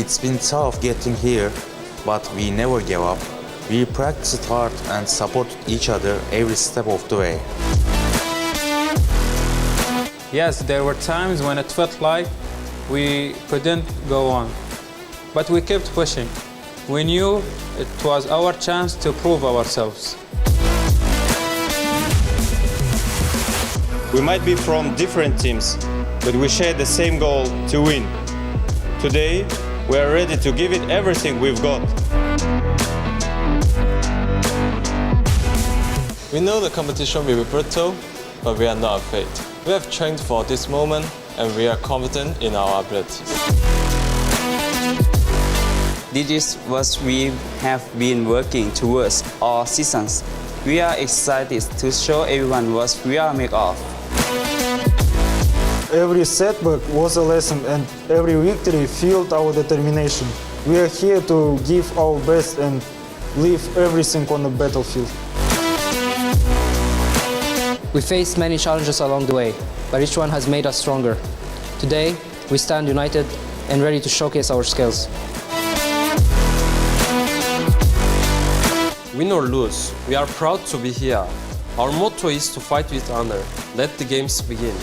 It's been tough getting here, but we never gave up. We practiced hard and supported each other every step of the way. Yes, there were times when it felt like we couldn't go on, but we kept pushing. We knew it was our chance to prove ourselves. We might be from different teams, but we share the same goal to win. Today, we are ready to give it everything we've got. We know the competition will be brutal, but we are not afraid. We have trained for this moment and we are confident in our abilities. This is what we have been working towards all seasons. We are excited to show everyone what we are made of. Every setback was a lesson and every victory fueled our determination. We are here to give our best and leave everything on the battlefield. We faced many challenges along the way, but each one has made us stronger. Today, we stand united and ready to showcase our skills. Win or lose, we are proud to be here. Our motto is to fight with honor. Let the games begin.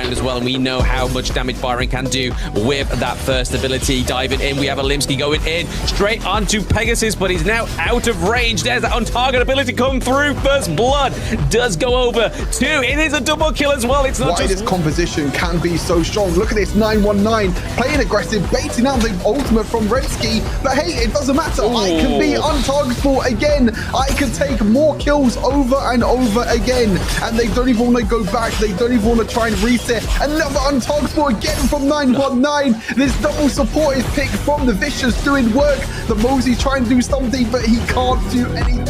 As well, and we know how much damage Byron can do with that first ability. Diving in, we have Alimsky going in straight onto Pegasus, but he's now out of range. There's that on-target ability come through. First blood does go over two. It is a double kill as well. It's not why just this composition can be so strong. Look at this 919 playing aggressive, baiting out the ultimate from Redsky, but hey, it doesn't matter. I can be untargetable again. I can take more kills over and over again, and they don't even want to go back. They don't even want to try and reset. Another untargetable again from 919. This double support is picked from the Vicious doing work. The Mosey trying to do something, but he can't do anything.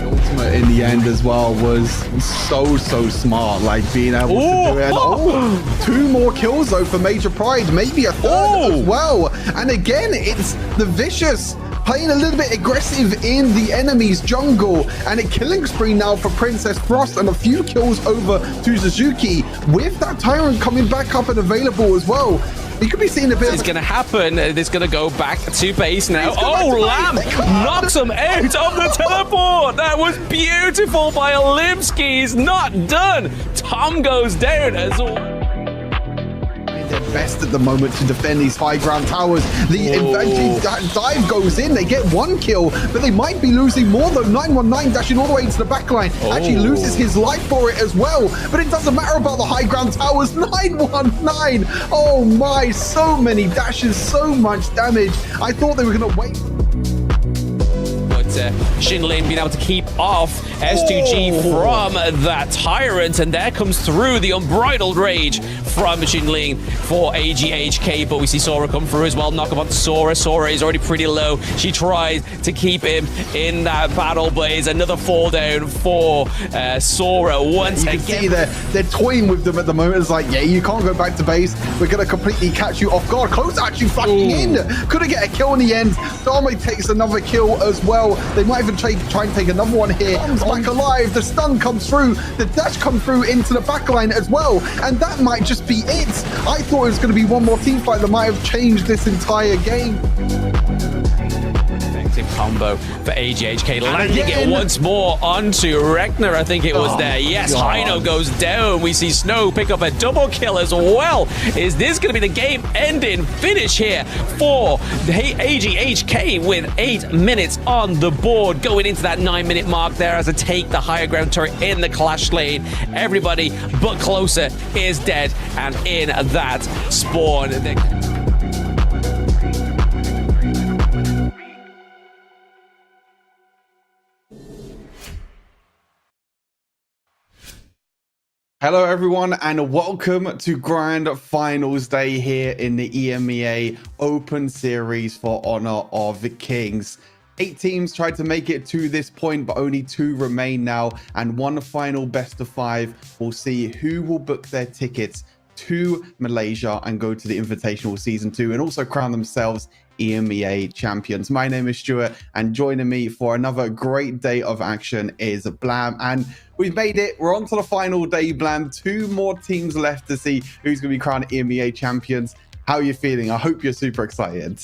Ultimate in the end as well was so smart, like being able to do it. And, two more kills though for Major Pride, maybe a third as well. And again, it's the Vicious playing a little bit aggressive in the enemy's jungle, and a killing spree now for Princess Frost and a few kills over to Suzuki with that Tyrant coming back up and available as well. We could be seeing a bit. It's going to happen. It's going to go back to base now. Oh, Lamb knocks him out of the teleport. That was beautiful by Alimsky. He's not done. Tom goes down as well. Their best at the moment to defend these high ground towers. The dive goes in, they get one kill, but they might be losing more though. 919 dashing all the way into the backline, actually loses his life for it as well, but it doesn't matter about the high ground towers. 919, oh my, so many dashes, so much damage. I thought they were gonna wait. Xinlin being able to keep off S2G from that Tyrant, and there comes through the unbridled rage from Xinlin for AGHK, but we see Sora come through as well, knock up onto Sora. Sora is already pretty low. She tries to keep him in that battle, but it's another fall down for Sora once again. You can see they're toying with them at the moment. It's like, yeah, you can't go back to base. We're going to completely catch you off guard. Close actually flashing in. Couldn't get a kill in the end. Dame takes another kill as well. They might even try and take another one here. Comes back alive. The stun comes through. The dash comes through into the backline as well. And that might just be it. I thought it was going to be one more team fight that might have changed this entire game. Combo for AGHK, landing it once more onto Rekner. I think it was there. Yes, Hino goes down. We see Snow pick up a double kill as well. Is this going to be the game-ending finish here for the AGHK with 8 minutes on the board, going into that 9-minute mark there as they take the higher ground turret in the clash lane. Everybody but Closer is dead and in that spawn. Hello everyone and welcome to Grand Finals Day here in the EMEA Open Series for Honor of the Kings. 8 teams tried to make it to this point, but only 2 remain now, and one final best of 5 will see who will book their tickets to Malaysia and go to the Invitational Season 2 and also crown themselves EMEA champions. My name is Stuart, and joining me for another great day of action is Blam. And we've made it. We're on to the final day, Blam. 2 more teams left to see who's going to be crowned EMEA champions. How are you feeling? I hope you're super excited.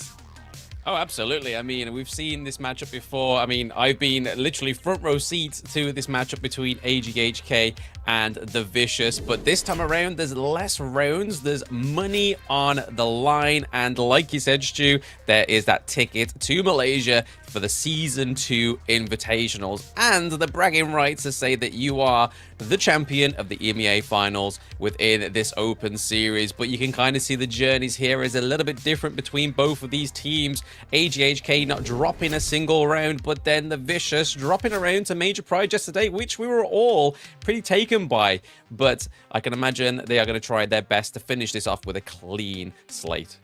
Oh, absolutely. I mean, we've seen this matchup before. I mean, I've been literally front row seats to this matchup between HK and the Vicious, but this time around there's less rounds, there's money on the line, and like you said, Stu, there is that ticket to Malaysia for the Season 2 Invitationals and the bragging rights to say that you are the champion of the EMEA finals within this open series. But you can kind of see the journeys here is a little bit different between both of these teams. AGHK not dropping a single round, but then the Vicious dropping a round to Major Pride yesterday, which we were all pretty taken by. But I can imagine they are going to try their best to finish this off with a clean slate.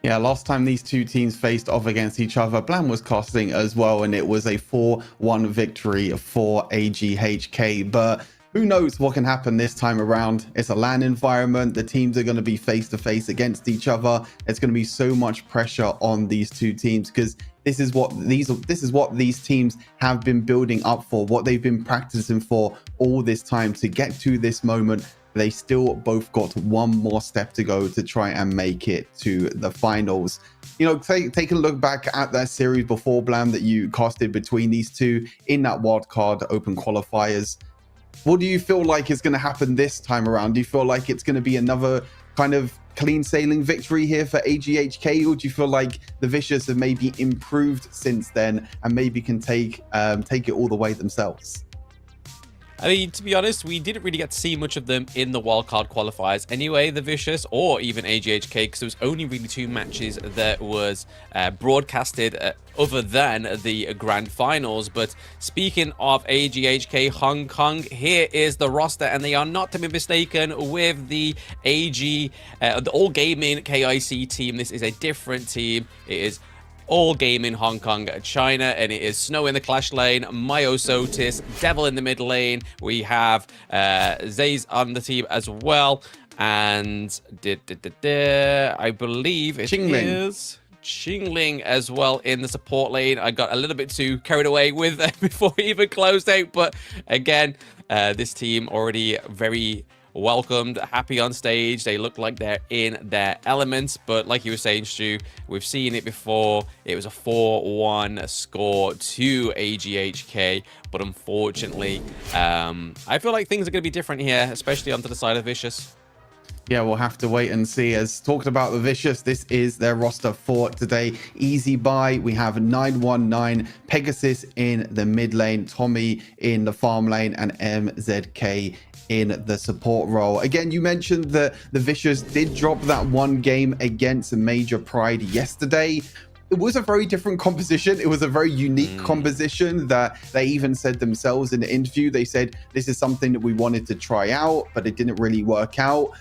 Yeah, last time these two teams faced off against each other, Blam was casting as well, and it was a 4-1 victory for AGHK. But who knows what can happen this time around? It's a LAN environment. The teams are going to be face-to-face against each other. It's going to be so much pressure on these two teams because this is what these teams have been building up for, what they've been practicing for all this time to get to this moment. They still both got one more step to go to try and make it to the finals. You know, take a look back at that series before, Blam, that you casted between these two in that Wildcard Open qualifiers. What do you feel like is going to happen this time around? Do you feel like it's going to be another kind of clean sailing victory here for AGHK, or do you feel like the Vicious have maybe improved since then and maybe can take it all the way themselves? I mean, to be honest, we didn't really get to see much of them in the wildcard qualifiers anyway, the Vicious or even AGHK, because there was only really 2 matches that was broadcasted other than the grand finals. But speaking of AGHK Hong Kong, here is the roster, and they are not to be mistaken with the the All Gaming KIC team. This is a different team. It is All Gaming Hong Kong, China, and it is Snow in the Clash lane, Myosotis, Devil in the mid lane. We have Zays on the team as well, and I believe it is Qingling as well in the support lane. I got a little bit too carried away with before we even closed out, but again, this team already very welcomed, happy on stage. They look like they're in their elements, but like you were saying, Stu, we've seen it before. It was a 4-1 score to AGHK, but unfortunately, I feel like things are going to be different here, especially onto the side of Vicious. Yeah, we'll have to wait and see. As talked about the Vicious, this is their roster for today. Easy buy. We have 919, Pegasus in the mid lane, Tommy in the farm lane, and MZK in the support role. Again, you mentioned that the Vicious did drop that 1 game against Major Pride yesterday. It was a very different composition. It was a very unique composition that they even said themselves in the interview. They said, this is something that we wanted to try out, but it didn't really work out.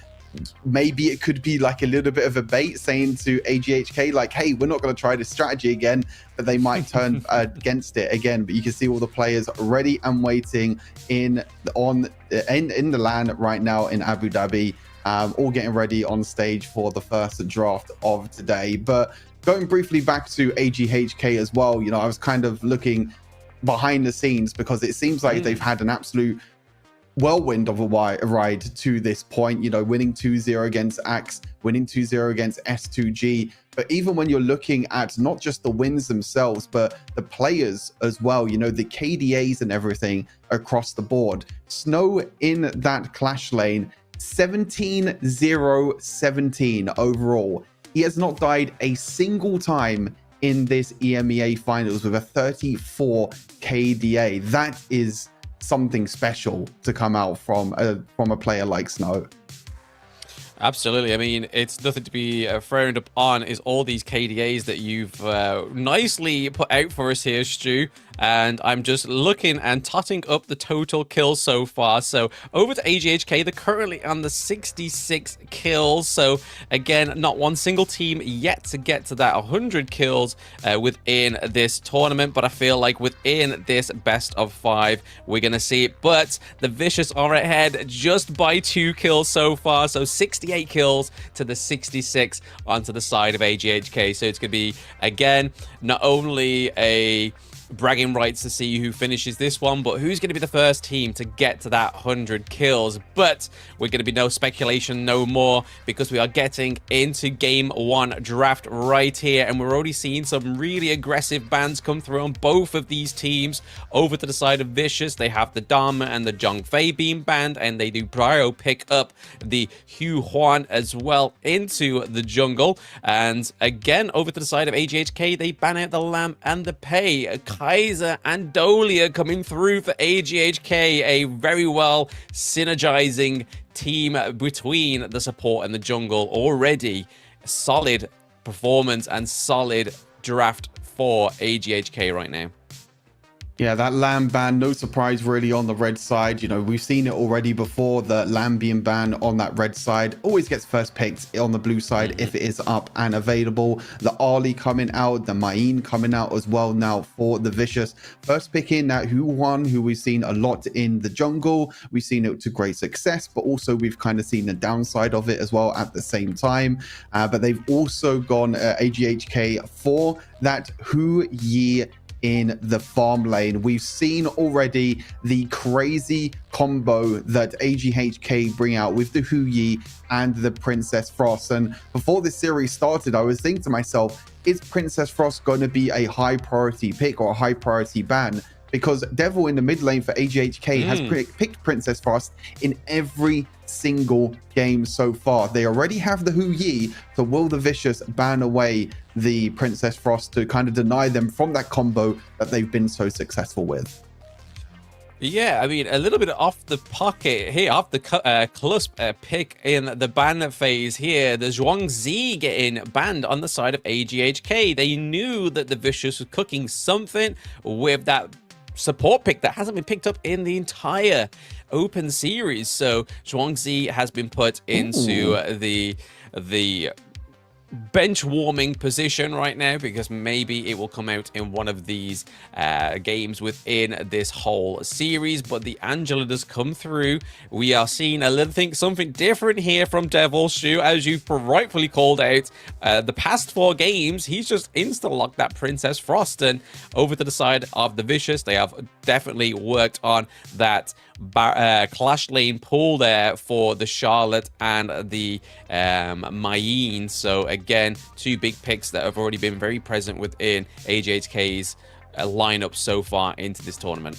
Maybe it could be like a little bit of a bait saying to AGHK, like, hey, we're not going to try this strategy again, but they might turn against it again. But you can see all the players ready and waiting in the LAN right now in Abu Dhabi, all getting ready on stage for the first draft of today. But going briefly back to AGHK as well, you know, I was kind of looking behind the scenes because it seems like they've had an absolute whirlwind of a ride to this point, you know, winning 2-0 against Axe, winning 2-0 against S2G. But even when you're looking at not just the wins themselves, but the players as well, you know, the KDAs and everything across the board. Snow in that Clash lane, 17-0-17 overall. He has not died a single time in this EMEA finals with a 34 KDA. That is something special to come out from a player like Snow. Absolutely. I mean, it's nothing to be frowned upon is all these KDAs that you've nicely put out for us here, Stu. and I'm just looking and totting up the total kills so far. So over to AGHK, they're currently on the 66 kills. So again, not one single team yet to get to that 100 kills within this tournament, but I feel like within this best of 5 we're gonna see it. But the Vicious are ahead just by 2 kills so far, so 68 kills to the 66 onto the side of AGHK. So it's gonna be, again, not only a bragging rights to see who finishes this one, but who's going to be the first team to get to that 100 kills. But we're going to be no speculation no more, because we are getting into game 1 draft right here, and we're already seeing some really aggressive bans come through on both of these teams. Over to the side of Vicious, they have the Dama and the Zhong Fei being banned, and they do Brio pick up the Hu Huan as well into the jungle. And again, over to the side of AGHK, they ban out the Lamb and the Pei. Kaiser and Dolia coming through for AGHK, a very well synergizing team between the support and the jungle. Already solid performance and solid draft for AGHK right now. Yeah, that Lamb ban, no surprise really on the red side. You know, we've seen it already before. The Lamb being banned on that red side always gets first picked on the blue side if it is up and available. The Ali coming out, the Main coming out as well now for the Vicious. First picking that Hu Huan, who we've seen a lot in the jungle. We've seen it to great success, but also we've kind of seen the downside of it as well at the same time. But they've also gone AGHK for that Hu Yi in the farm lane. We've seen already the crazy combo that AGHK bring out with the Hu Yi and the Princess Frost. And before this series started, I was thinking to myself, is Princess Frost going to be a high priority pick or a high priority ban? Because Devil in the mid lane for AGHK has picked Princess Frost in every single game so far. They already have the Hu Yi, so will the Vicious ban away the Princess Frost to kind of deny them from that combo that they've been so successful with? Yeah, I mean, a little bit off the pocket here, off the cusp pick in the ban phase here. The Zhuang Zi getting banned on the side of AGHK. They knew that the Vicious was cooking something with that support pick that hasn't been picked up in the entire open series. So Zhuangzi has been put into the bench warming position right now, because maybe it will come out in one of these games within this whole series. But the Angela does come through. We are seeing a little thing, something different here from Devil Shu, as you've rightfully called out. The past 4 games, he's just insta-locked that Princess Frost. And over to the side of the Vicious, they have definitely worked on that clash lane pool there for the Charlotte and the Mayeen. So again, 2 big picks that have already been very present within AGHK's lineup so far into this tournament.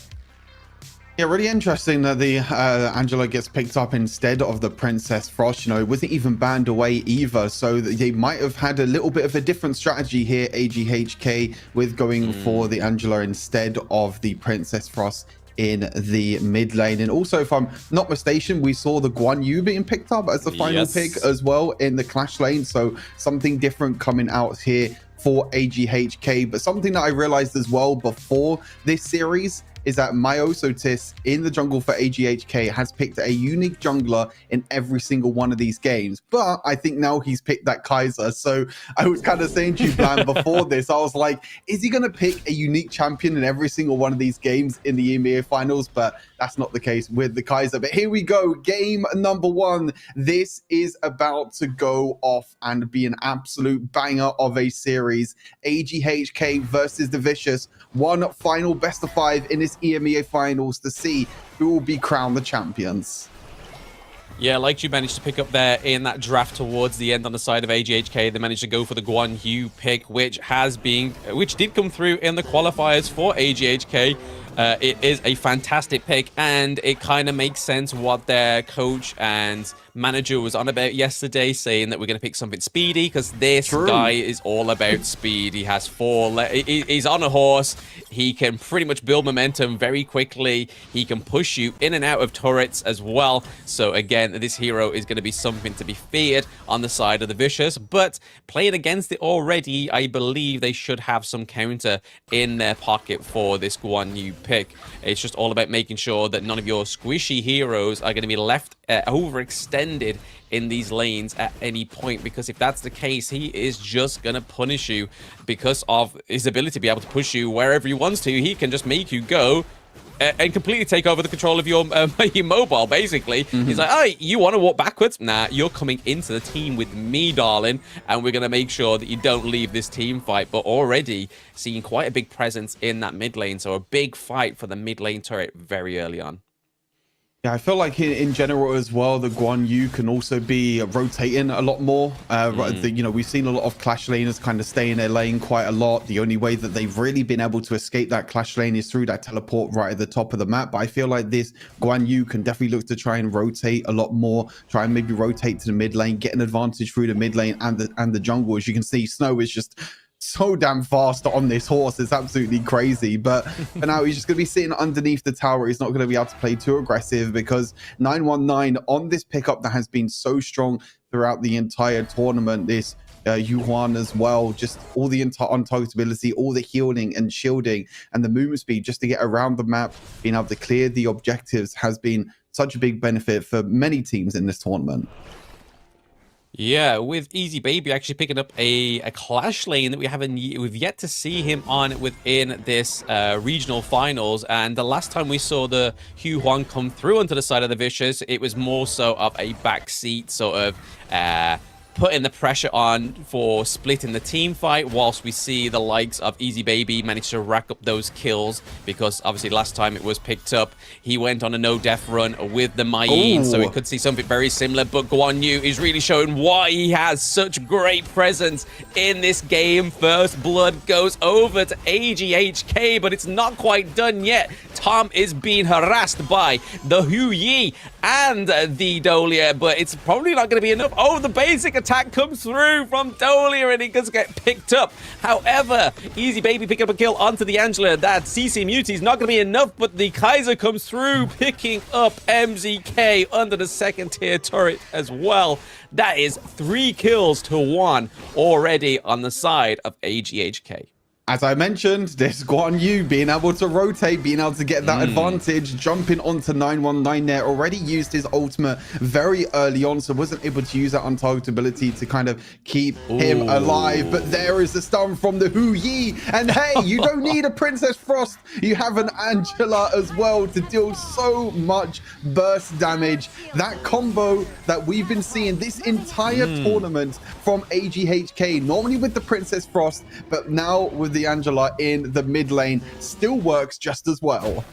Yeah, really interesting that the Angela gets picked up instead of the Princess Frost. You know, it wasn't even banned away either, so they might have had a little bit of a different strategy here, AGHK, with going for the Angela instead of the Princess Frost in the mid lane. And also, if I'm not mistaken, we saw the Guan Yu being picked up as the final pick as well in the clash lane. So something different coming out here for AGHK. But something that I realized as well before this series is that Myosotis in the jungle for AGHK has picked a unique jungler in every single one of these games. But I think now he's picked that Kaiser. So I was kind of saying to you, Blan, before this, I was like, is he going to pick a unique champion in every single one of these games in the EMEA finals? But that's not the case with the Kaiser. But here we go. Game number 1. This is about to go off and be an absolute banger of a series. AGHK versus the Vicious. One final best of 5 in this EMEA finals to see who will be crowned the champions. Yeah, like you managed to pick up there in that draft towards the end on the side of AGHK, they managed to go for the Guan Yu pick, which did come through in the qualifiers for AGHK. It is a fantastic pick, and it kind of makes sense what their coach and manager was on about yesterday, saying that we're going to pick something speedy, because this guy is all about speed. He has he's on a horse. He can pretty much build momentum very quickly. He can push you in and out of turrets as well. So again, this hero is going to be something to be feared on the side of the Vicious, but playing against it already, I believe they should have some counter in their pocket for this Guan Yu pick. It's just all about making sure that none of your squishy heroes are going to be left overextended in these lanes at any point, because if that's the case, he is just gonna punish you because of his ability to be able to push you wherever he wants to. He can just make you go and completely take over the control of your mobile, basically. He's like, oh, you want to walk backwards? Nah, you're coming into the team with me, darling, and we're going to make sure that you don't leave this team fight. But already seeing quite a big presence in that mid lane, so a big fight for the mid lane turret very early on. Yeah, I feel like in general as well, the Guan Yu can also be rotating a lot more. You know, we've seen a lot of clash laners kind of stay in their lane quite a lot. The only way that they've really been able to escape that clash lane is through that teleport right at the top of the map. But I feel like this Guan Yu can definitely look to try and rotate a lot more, try and maybe rotate to the mid lane, get an advantage through the mid lane and the jungle. As you can see, Snow is just so damn fast on this horse. It's absolutely crazy. But for now, he's just going to be sitting underneath the tower. He's not going to be able to play too aggressive, because 919 on this pickup that has been so strong throughout the entire tournament, this Yuan as well, just all the untargetability, all the healing and shielding and the movement speed just to get around the map, being able to clear the objectives has been such a big benefit for many teams in this tournament. Yeah, with Easy Baby actually picking up a clash lane that we've yet to see him on within this regional finals. And the last time we saw the Hugh Huang come through onto the side of the Vicious, it was more so of a backseat sort of putting the pressure on for splitting the team fight, whilst we see the likes of Easy Baby manage to rack up those kills, because obviously last time it was picked up, he went on a no-death run with the Mayin, so we could see something very similar. But Guan Yu is really showing why he has such great presence in this game. First blood goes over to AGHK, but it's not quite done yet. Tom is being harassed by the Hu Yi and the Dolia, but it's probably not going to be enough. Oh, the basic attack comes through from Dolia, and he does get picked up. However, Easy Baby pick up a kill onto the Angela. That CC Muti is not going to be enough, but the Kaiser comes through, picking up MZK under the second tier turret as well. That is 3 kills to 1 already on the side of AGHK. As I mentioned, this Guan Yu being able to rotate, being able to get that advantage, jumping onto 919 there, already used his ultimate very early on, so wasn't able to use that untargetability to kind of keep him alive. But there is the stun from the Hu Yi, and hey, you don't need a Princess Frost, you have an Angela as well to deal so much burst damage. That combo that we've been seeing this entire tournament from AGHK, normally with the Princess Frost, but now with the Angela in the mid lane, still works just as well.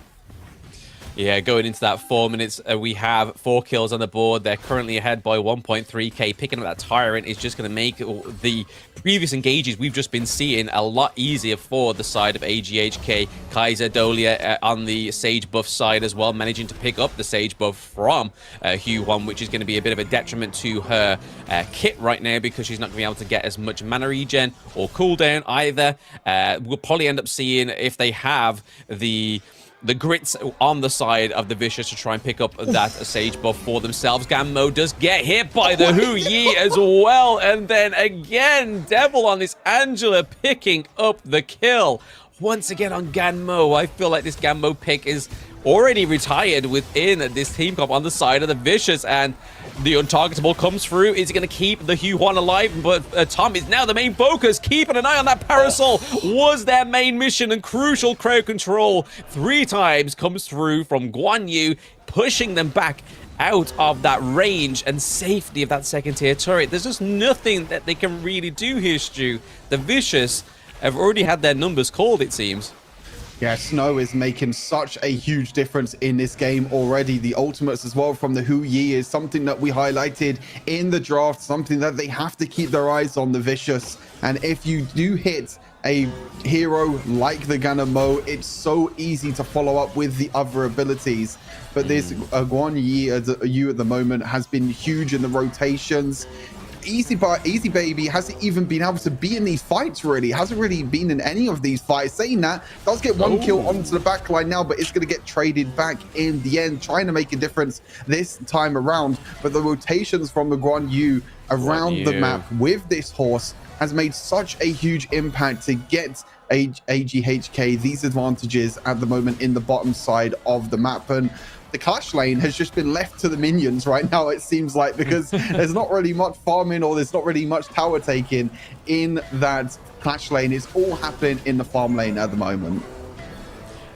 Yeah, going into that 4 minutes, we have 4 kills on the board. They're currently ahead by 1.3k. Picking up that Tyrant is just going to make the previous engages we've just been seeing a lot easier for the side of AGHK. Kaiser, Dolia on the Sage buff side as well, managing to pick up the Sage buff from Hugh Huang, which is going to be a bit of a detriment to her kit right now, because she's not going to be able to get as much mana regen or cooldown either. We'll probably end up seeing, if they have the grits on the side of the Vicious, to try and pick up that Sage buff for themselves. Gammo does get hit by the Hu Yi as well. And then again, Devil on this Angela picking up the kill. Once again on Ganmo. I feel like this Ganmo pick is already retired within this team comp on the side of the Vicious, and the untargetable comes through. Is he going to keep the Hugh Huang alive? But Tom is now the main focus, keeping an eye on that Parasol. Was their main mission, and crucial crowd control 3 times comes through from Guan Yu, pushing them back out of that range and safety of that second tier turret. There's just nothing that they can really do here, Stu. The Vicious have already had their numbers called, it seems. Yeah, Snow is making such a huge difference in this game already. The ultimates as well from the Hu Yi is something that we highlighted in the draft, something that they have to keep their eyes on, the Vicious. And if you do hit a hero like the Ganamo, it's so easy to follow up with the other abilities. But this Guan Yi at the moment has been huge in the rotations. Easy Baby hasn't even been able to be in these fights, really. Hasn't really been in any of these fights. Saying that, does get one kill onto the back line now, but it's going to get traded back in the end, trying to make a difference this time around. But the rotations from the Guan Yu around the map with this horse has made such a huge impact to get AGHK these advantages at the moment in the bottom side of the map. And the clash lane has just been left to the minions right now, it seems like, because there's not really much farming or there's not really much tower taking in that clash lane. It's all happening in the farm lane at the moment.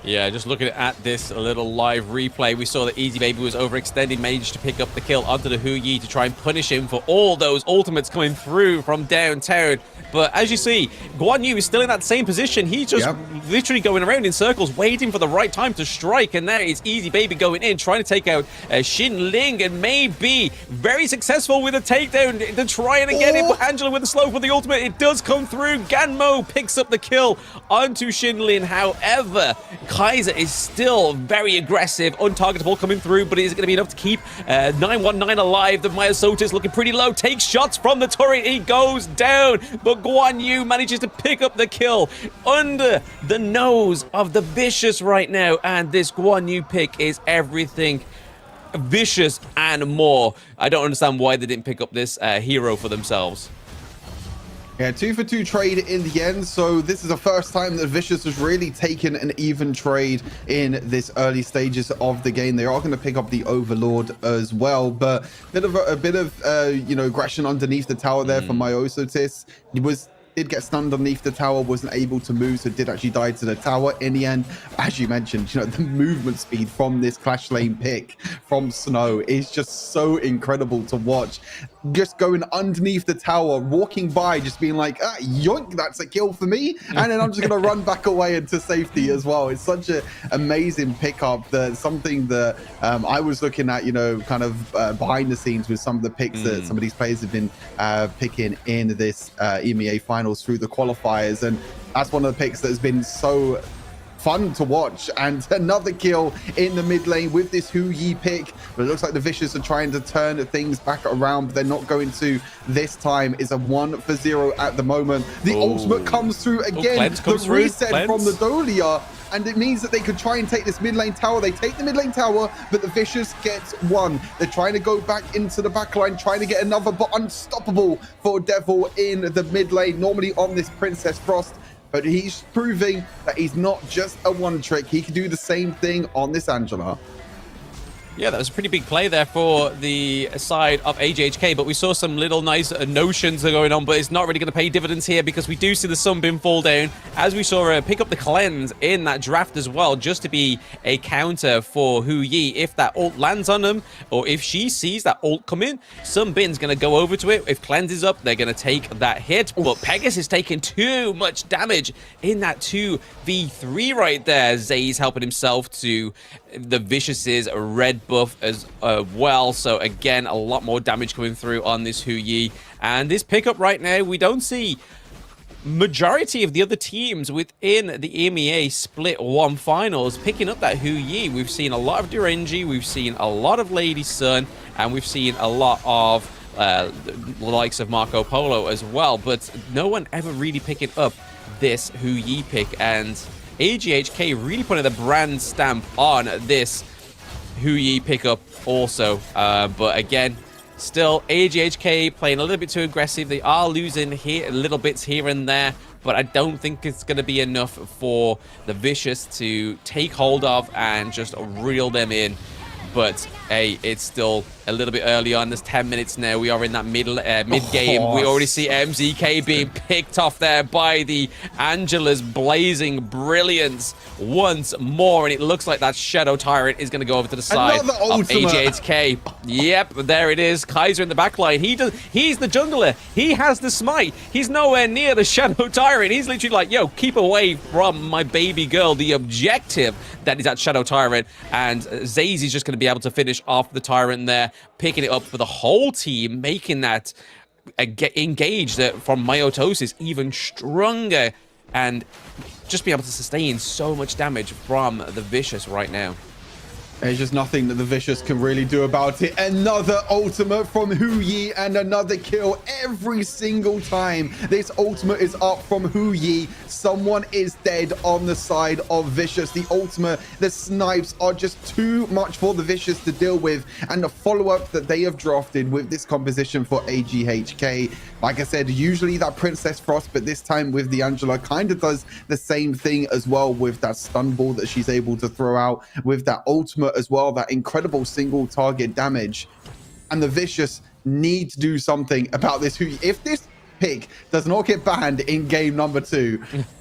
Yeah, just looking at this little live replay, we saw that Easy Baby was overextended, managed to pick up the kill onto the HoYi to try and punish him for all those ultimates coming through from downtown. But as you see, Guan Yu is still in that same position. He's just literally going around in circles, waiting for the right time to strike. And there is Easy Baby going in, trying to take out Xin Ling, and maybe very successful with a takedown to try and get it. But Angela with the slow for the ultimate, it does come through. Ganmo picks up the kill onto Xin Ling. However, Kaiser is still very aggressive, untargetable coming through, but is it going to be enough to keep 919 alive? The Myosotis looking pretty low, takes shots from the turret, he goes down, but Guan Yu manages to pick up the kill under the nose of the Vicious right now, and this Guan Yu pick is everything Vicious and more. I don't understand why they didn't pick up this hero for themselves. Yeah, 2-for-2 trade in the end. So this is the first time that Vicious has really taken an even trade in this early stages of the game. They are going to pick up the Overlord as well, but a bit of you know, aggression underneath the tower there from Myosotis. He did get stunned underneath the tower, wasn't able to move, so did actually die to the tower in the end. As you mentioned, you know, the movement speed from this clash lane pick from Snow is just so incredible to watch. Just going underneath the tower, walking by, just being like, yoink, that's a kill for me. And then I'm just going to run back away into safety as well. It's such an amazing pickup, that something that I was looking at, you know, kind of behind the scenes with some of the picks that some of these players have been picking in this EMEA finals through the qualifiers. And that's one of the picks that has been so fun to watch. And another kill in the mid lane with this HoYi pick, but it looks like the Vicious are trying to turn things back around, but they're not going to this time. It's a 1-for-0 at the moment. The ultimate comes through again, the reset from the Dolia, and it means that they could try and take this mid lane tower. They take the mid lane tower, but the Vicious gets one. They're trying to go back into the back line, trying to get another, but unstoppable for Devil in the mid lane, normally on this Princess Frost. But he's proving that he's not just a one trick. He can do the same thing on this Angela. Yeah, that was a pretty big play there for the side of AGHK, but we saw some little nice notions going on, but it's not really going to pay dividends here because we do see the Sunbeam fall down, as we saw her pick up the cleanse in that draft as well, just to be a counter for HoYi. If that ult lands on them, or if she sees that ult come in, Sunbeam's going to go over to it. If cleanse is up, they're going to take that hit, but Pegasus is taking too much damage in that 2v3 right there. Zay's helping himself to the Vicious's red buff as well, so again, a lot more damage coming through on this HoYi. And this pickup right now, we don't see majority of the other teams within the EMEA Split 1 finals picking up that HoYi. We've seen a lot of Durenji, we've seen a lot of Lady Sun, and we've seen a lot of the likes of Marco Polo as well, but no one ever really picking up this HoYi pick, and AGHK really putting the brand stamp on this HoYi pickup also. But again, still AGHK playing a little bit too aggressive. They are losing here little bits here and there, but I don't think it's going to be enough for the Vicious to take hold of and just reel them in. But hey, it's still a little bit early on. There's 10 minutes now. We are in that mid game. We already see MZK being picked off there by the Angela's blazing brilliance once more, and it looks like that Shadow Tyrant is going to go over to the side of AGHK. Yep, there it is. Kaiser in the backline. He's the jungler. He has the smite. He's nowhere near the Shadow Tyrant. He's literally like, yo, keep away from my baby girl. The objective that is that Shadow Tyrant, and Zaze is just going to be able to finish off the Tyrant there, picking it up for the whole team, making that get engaged from Myotosis even stronger and just be able to sustain so much damage from the Vicious right now. There's just nothing that the Vicious can really do about it. Another ultimate from HoYi and another kill every single time this ultimate is up from HoYi. Someone is dead on the side of Vicious. The ultimate, the snipes are just too much for the Vicious to deal with. And the follow-up that they have drafted with this composition for AGHK, like I said, usually that Princess Frost, but this time with the Angela kind of does the same thing as well with that stun ball that she's able to throw out, with that ultimate as well, that incredible single target damage. And the Vicious need to do something about this. If this pick does not get banned in game number 2,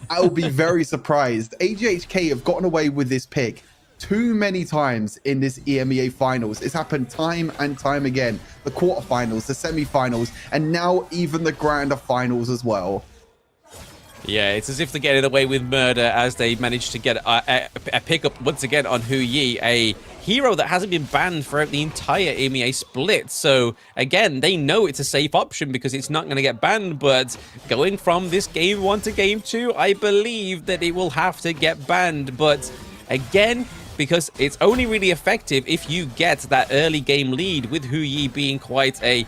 I'll be very surprised. AGHK have gotten away with this pick too many times in this EMEA finals. It's happened time and time again. The quarterfinals, the semifinals, and now even the grander finals as well. Yeah, it's as if they're getting away with murder as they managed to get a pickup once again on HoYi, a hero that hasn't been banned throughout the entire EMEA split. So again, they know it's a safe option because it's not going to get banned, but going from this game 1 to game 2, I believe that it will have to get banned. But again, because it's only really effective if you get that early game lead, with HoYi being quite a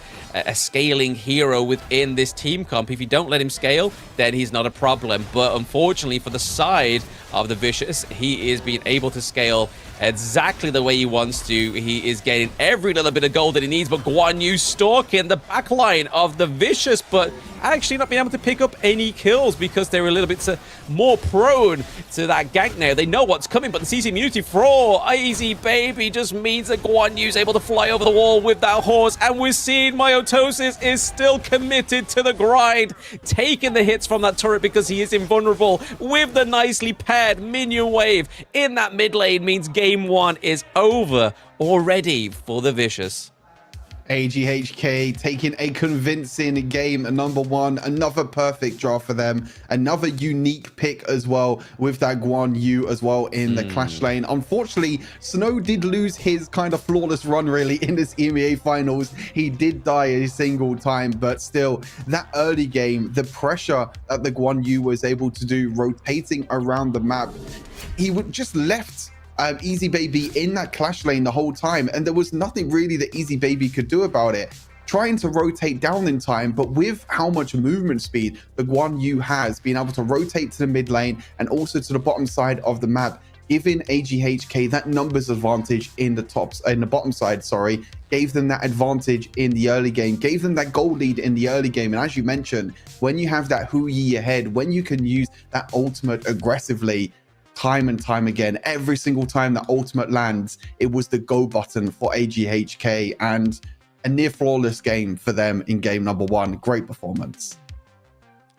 scaling hero within this team comp. If you don't let him scale, then he's not a problem. But unfortunately for the side of the Vicious, he is being able to scale exactly the way he wants to. He is getting every little bit of gold that he needs, but Guan Yu stalking the backline of the Vicious, but actually not being able to pick up any kills because they're a little bit more prone to that gank now. They know what's coming, but the CC immunity for Easy Baby just means that Guan Yu's able to fly over the wall with that horse, and we're seeing Myotosis is still committed to the grind, taking the hits from that turret because he is invulnerable with the nicely paired minion wave in that mid lane. Means game 1 is over already for the Vicious. AGHK taking a convincing game number 1, another perfect draw for them, another unique pick as well with that Guan Yu as well in the clash lane. Unfortunately, Snow did lose his kind of flawless run really in this EMEA finals. He did die a single time, but still that early game, the pressure that the Guan Yu was able to do rotating around the map, he would just left Easy Baby in that clash lane the whole time, and there was nothing really that Easy Baby could do about it. Trying to rotate down in time, but with how much movement speed the Guan Yu has, being able to rotate to the mid lane and also to the bottom side of the map, giving AGHK that numbers advantage in the bottom side, gave them that advantage in the early game, gave them that goal lead in the early game. And as you mentioned, when you have that HoYi ahead, when you can use that ultimate aggressively, time and time again, every single time that ultimate lands, it was the go button for AGHK, and a near flawless game for them in game number 1. Great performance.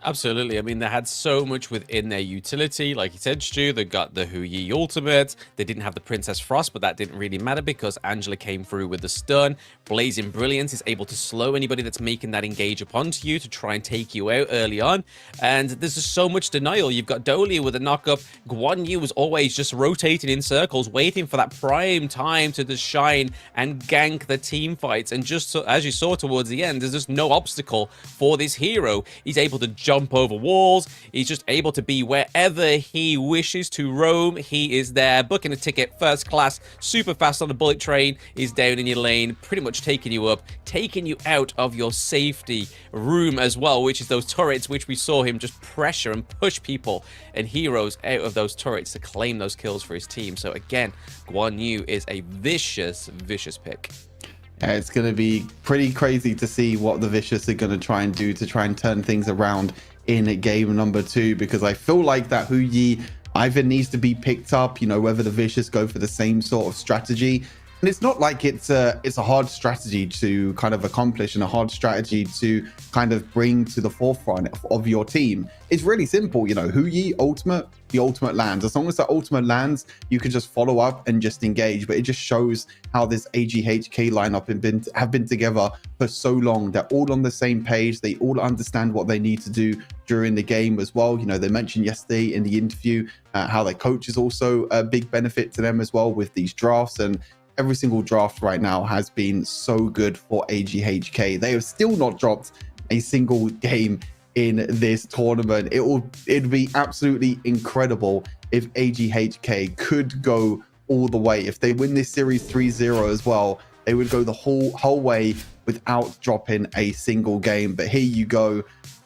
Absolutely. I mean, they had so much within their utility. Like you said, Stu, they got the HoYi ultimate. They didn't have the Princess Frost, but that didn't really matter because Angela came through with the stun. Blazing Brilliance is able to slow anybody that's making that engage upon to you to try and take you out early on. And there's just so much denial. You've got Dolia with a knock-up. Guan Yu was always just rotating in circles, waiting for that prime time to just shine and gank the team fights. And just so, as you saw towards the end, there's just no obstacle for this hero. He's able to jump over walls. He's just able to be wherever he wishes to roam. He is there, booking a ticket, first class, super fast on the bullet train. He's down in your lane, pretty much taking you up, taking you out of your safety room as well, which is those turrets, which we saw him just pressure and push people and heroes out of those turrets to claim those kills for his team. So again, Guan Yu is a vicious pick. It's going to be pretty crazy to see what the Vicious are going to try and do to try and turn things around in game number 2, because I feel like that HoYi either needs to be picked up, you know, whether the Vicious go for the same sort of strategy. And it's not like it's a hard strategy to kind of accomplish and a hard strategy to kind of bring to the forefront of your team. It's really simple, you know, HoYi ultimate, the ultimate lands. As long as the ultimate lands, you can just follow up and just engage. But it just shows how this AGHK lineup have been together for so long. They're all on the same page. They all understand what they need to do during the game as well. You know, they mentioned yesterday in the interview how their coach is also a big benefit to them as well with these drafts. And every single draft right now has been so good for AGHK. They have still not dropped a single game in this tournament. It'd be absolutely incredible if AGHK could go all the way. If they win this series 3-0 as well, they would go the whole way without dropping a single game. But here you go.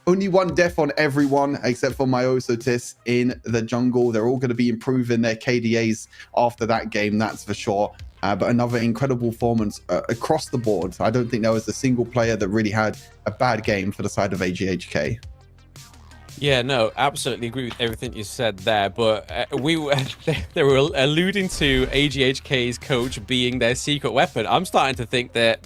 Only one death on everyone except for Myosotis in the jungle. They're all going to be improving their KDAs after that game, that's for sure. But another incredible performance across the board. I don't think there was a single player that really had a bad game for the side of AGHK. Yeah, no, absolutely agree with everything you said there, but they were alluding to AGHK's coach being their secret weapon. I'm starting to think that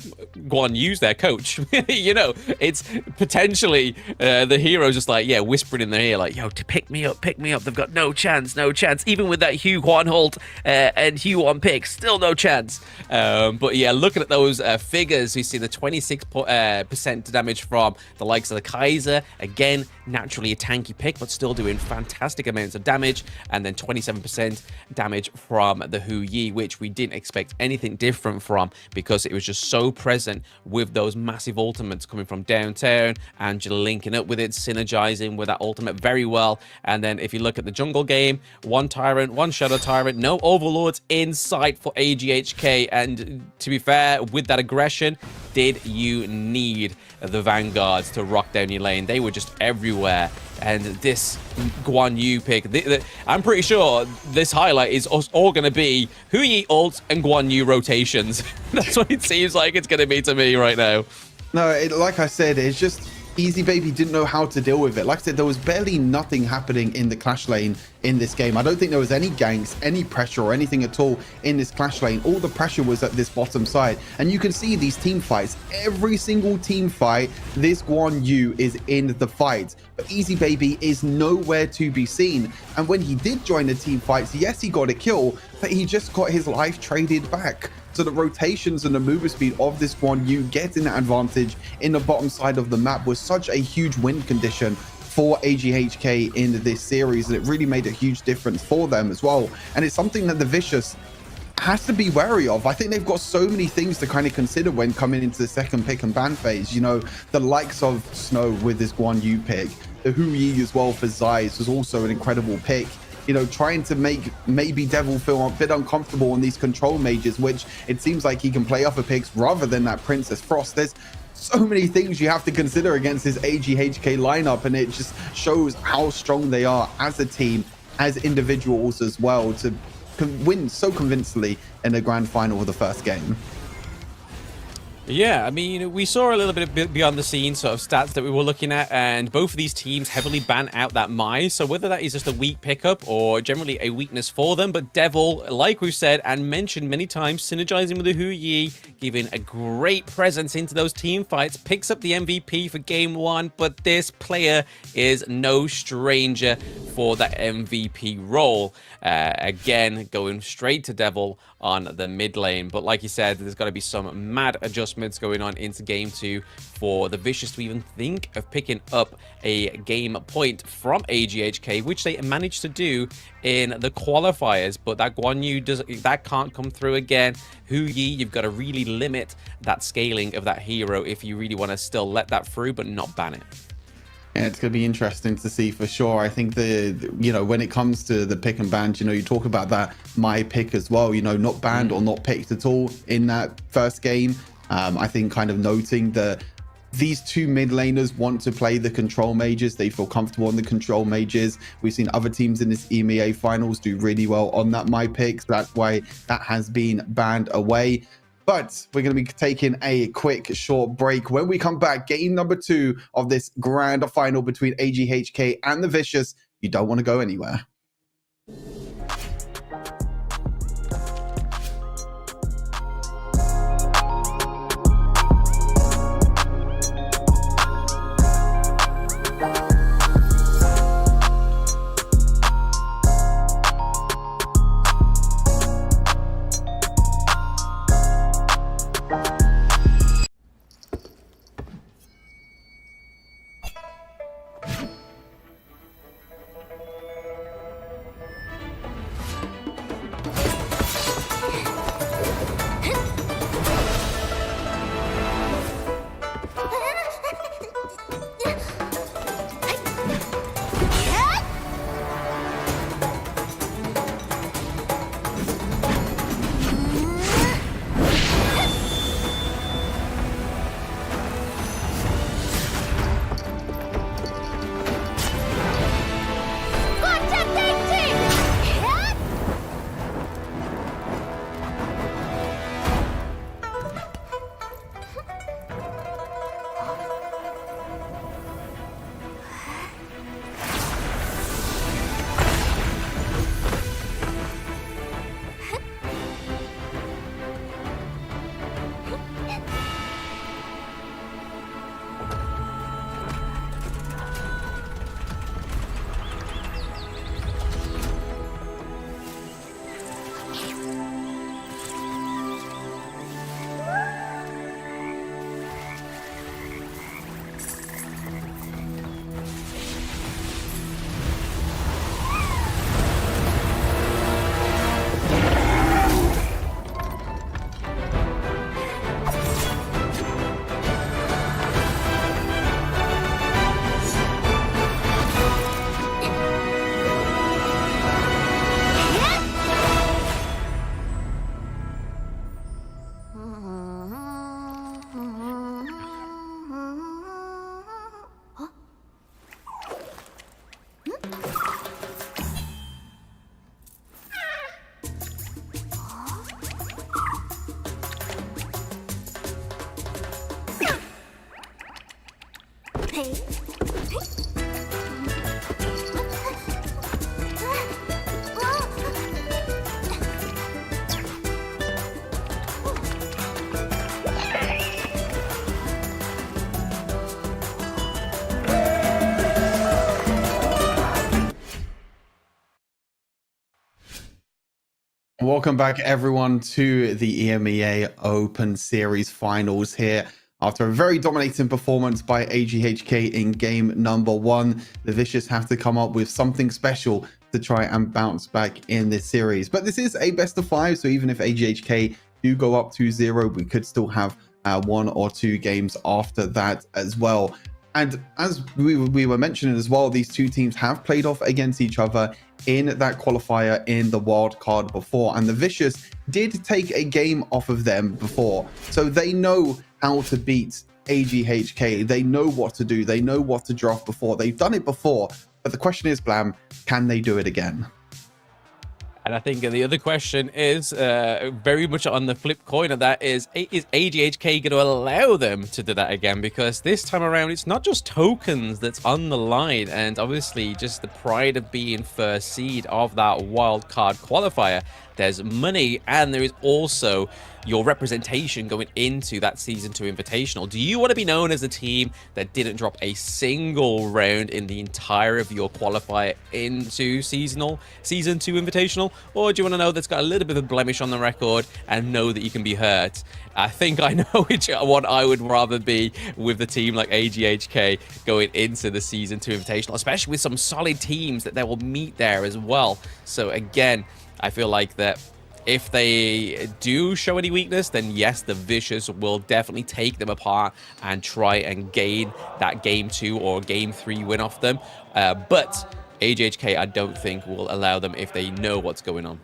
Guan Yu's their coach. You know, it's potentially the hero's just like, yeah, whispering in their ear like, yo, to pick me up. They've got no chance. Even with that Hugh Guanholt and Hugh on pick, still no chance. But yeah, looking at those figures, we see the 26% damage from the likes of the Kaiser. Again, naturally a tanky pick, but still doing fantastic amounts of damage. And then 27% damage from the Hu Yi, which we didn't expect anything different from because it was just so present with those massive ultimates coming from downtown. Angela linking up with it, synergizing with that ultimate very well. And then if you look at the jungle game, one Tyrant, one Shadow Tyrant, no Overlords in sight for AGHK. And to be fair, with that aggression, did you need the Vanguards to rock down your lane? They were just everywhere. And this Guan Yu pick, I'm pretty sure this highlight is all going to be Hu Yi ult and Guan Yu rotations. That's what it seems like it's going to be to me right now. No, like I said, it's just Easy Baby didn't know how to deal with it. Like I said, there was barely nothing happening in the clash lane in this game. I don't think there was any ganks, any pressure or anything at all in this clash lane. All the pressure was at this bottom side. And you can see these team fights. Every single team fight, this Guan Yu is in the fight. But Easy Baby is nowhere to be seen. And when he did join the team fights, yes, he got a kill, but he just got his life traded back. So the rotations and the movement speed of this Guan Yu getting that advantage in the bottom side of the map was such a huge win condition for AGHK in this series, and it really made a huge difference for them as well. And it's something that the Vicious has to be wary of. I think they've got so many things to kind of consider when coming into the second pick and ban phase. You know, the likes of Snow with this Guan Yu pick, the Hu Yi as well for Zeiss was also an incredible pick. You know, trying to make maybe Devil feel a bit uncomfortable on these control mages, which it seems like he can play other picks rather than that Princess Frost. There's so many things you have to consider against this AGHK lineup, and it just shows how strong they are as a team, as individuals as well, to win so convincingly in the grand final of the first game. Yeah, I mean, we saw a little bit beyond the scenes sort of stats that we were looking at, and both of these teams heavily ban out that Mai, so whether that is just a weak pickup or generally a weakness for them, but Devil, like we've said and mentioned many times, synergizing with the Hu Yi, giving a great presence into those team fights, picks up the MVP for game one, but this player is no stranger for that MVP role. Again, going straight to Devil on the mid lane, but like you said, there's got to be some mad adjustments going on into game two for the Vicious to even think of picking up a game point from AGHK, which they managed to do in the qualifiers. But that Guan Yu that can't come through again. Hu Yi, you've got to really limit that scaling of that hero if you really want to still let that through but not ban it. Yeah, it's going to be interesting to see for sure. I think you know, when it comes to the pick and ban, you know, you talk about that my pick as well, you know, not banned or not picked at all in that first game. I think kind of noting that these two mid laners want to play the control mages. They feel comfortable on the control mages. We've seen other teams in this EMEA finals do really well on that my pick. So that's why that has been banned away. But we're going to be taking a quick short break. When we come back, game number 2 of this grand final between AGHK and the Vicious. You don't want to go anywhere. Welcome back, everyone, to the EMEA Open Series finals here. After a very dominating performance by AGHK in game number 1, the Vicious have to come up with something special to try and bounce back in this series. But this is a best of 5, so even if AGHK do go up 2-0, we could still have 1 or 2 games after that as well. And as we were mentioning as well, these two teams have played off against each other in that qualifier in the wild card before, and the Vicious did take a game off of them before, so they know how to beat AGHK. They know what to do, they know what to draft before, they've done it before. But the question is, Blam, can they do it again? And I think the other question is very much on the flip coin of that is AGHK going to allow them to do that again? Because this time around, it's not just tokens that's on the line, and obviously just the pride of being first seed of that wildcard qualifier. There's money, and there is also your representation going into that Season 2 Invitational. Do you want to be known as a team that didn't drop a single round in the entire of your qualifier into Season 2 Invitational? Or do you want to know that's got a little bit of a blemish on the record and know that you can be hurt? I think I know which one I would rather be with the team like AGHK going into the Season 2 Invitational, especially with some solid teams that they will meet there as well. So again, I feel like that if they do show any weakness, then yes, the Vicious will definitely take them apart and try and gain that Game 2 or Game 3 win off them. But AGHK, I don't think will allow them if they know what's going on.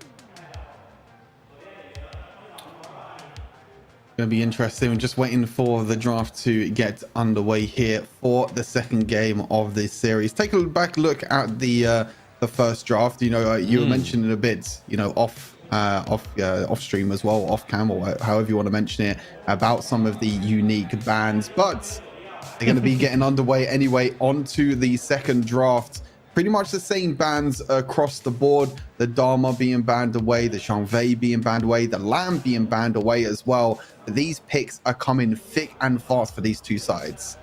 Going to be interesting. We're just waiting for the draft to get underway here for the second game of this series. Take a back look at the first draft. You know, you were mentioning a bit, you know, off stream as well, off cam, or however you want to mention it, about some of the unique bans, but they're going to be getting underway anyway onto the second draft. Pretty much the same bans across the board. The Dharma being banned away, the Shanvei being banned away, the Lamb being banned away as well. These picks are coming thick and fast for these two sides.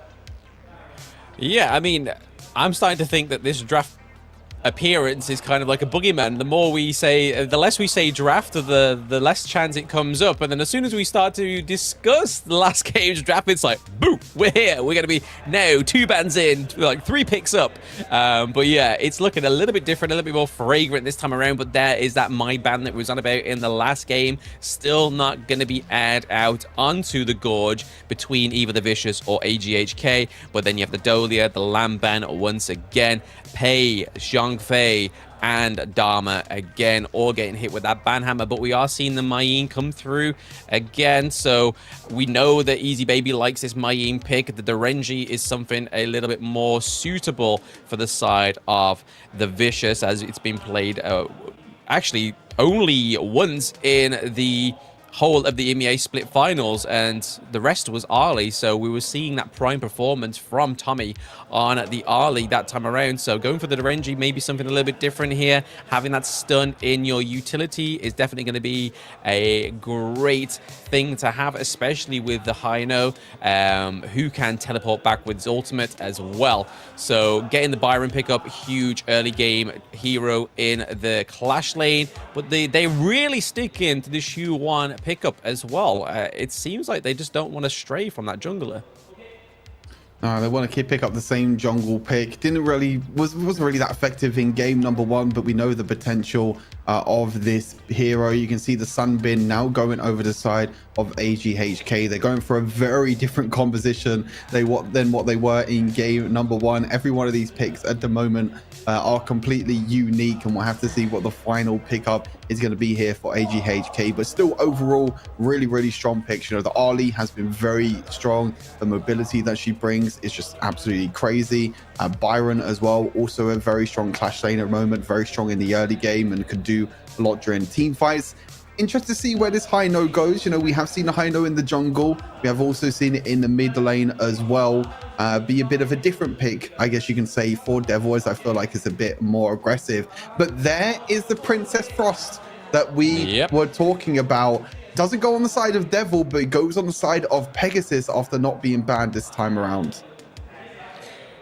Yeah, I mean, I'm starting to think that this draft appearance is kind of like a boogeyman. The more we say, the less we say draft, the less chance it comes up. And then as soon as we start to discuss the last game's draft, it's like, boom, we're here. We're going to be now 2 bans in, like 3 picks up. But yeah, it's looking a little bit different, a little bit more fragrant this time around. But there is that my ban that was on about in the last game, still not going to be aired out onto the Gorge between either the Vicious or AGHK. But then you have the Dolia, the Lamb ban once again, Pei, Zhangfei, and Dharma again, all getting hit with that ban hammer. But we are seeing the Mayim come through again, so we know that Easy Baby likes this Mayim pick. The Dorenji is something a little bit more suitable for the side of the Vicious, as it's been played actually only once in the whole of the EMEA Split finals, and the rest was Arlie. So we were seeing that prime performance from Tommy on the Arlie that time around. So going for the Dorenji, maybe something a little bit different here. Having that stun in your utility is definitely going to be a great thing to have, especially with the Hino, who can teleport back with his ultimate as well. So getting the Byron pickup, huge early game hero in the Clash lane, but they really stick into the Shu 1 pickup as well. It seems like they just don't want to stray from that jungler. They want to pick up the same jungle pick. Wasn't really that effective in game number 1, but we know the potential of this hero. You can see the Sunbin now going over the side of AGHK. They're going for a very different composition than what they were in game number 1. Every one of these picks at the moment are completely unique, and we'll have to see what the final pickup is going to be here for AGHK. But still, overall, really strong picks. You know, the Arlie has been very strong. The mobility that she brings is just absolutely crazy. Byron as well, also a very strong Clash lane at the moment, very strong in the early game and could do a lot during team fights. Interested to see where this Hino goes. You know, we have seen the Hino in the jungle. We have also seen it in the mid lane as well. be a bit of a different pick, I guess you can say, for Devil, as I feel like it's a bit more aggressive. But there is the Princess Frost that we were talking about. Doesn't go on the side of Devil, but it goes on the side of Pegasus after not being banned this time around.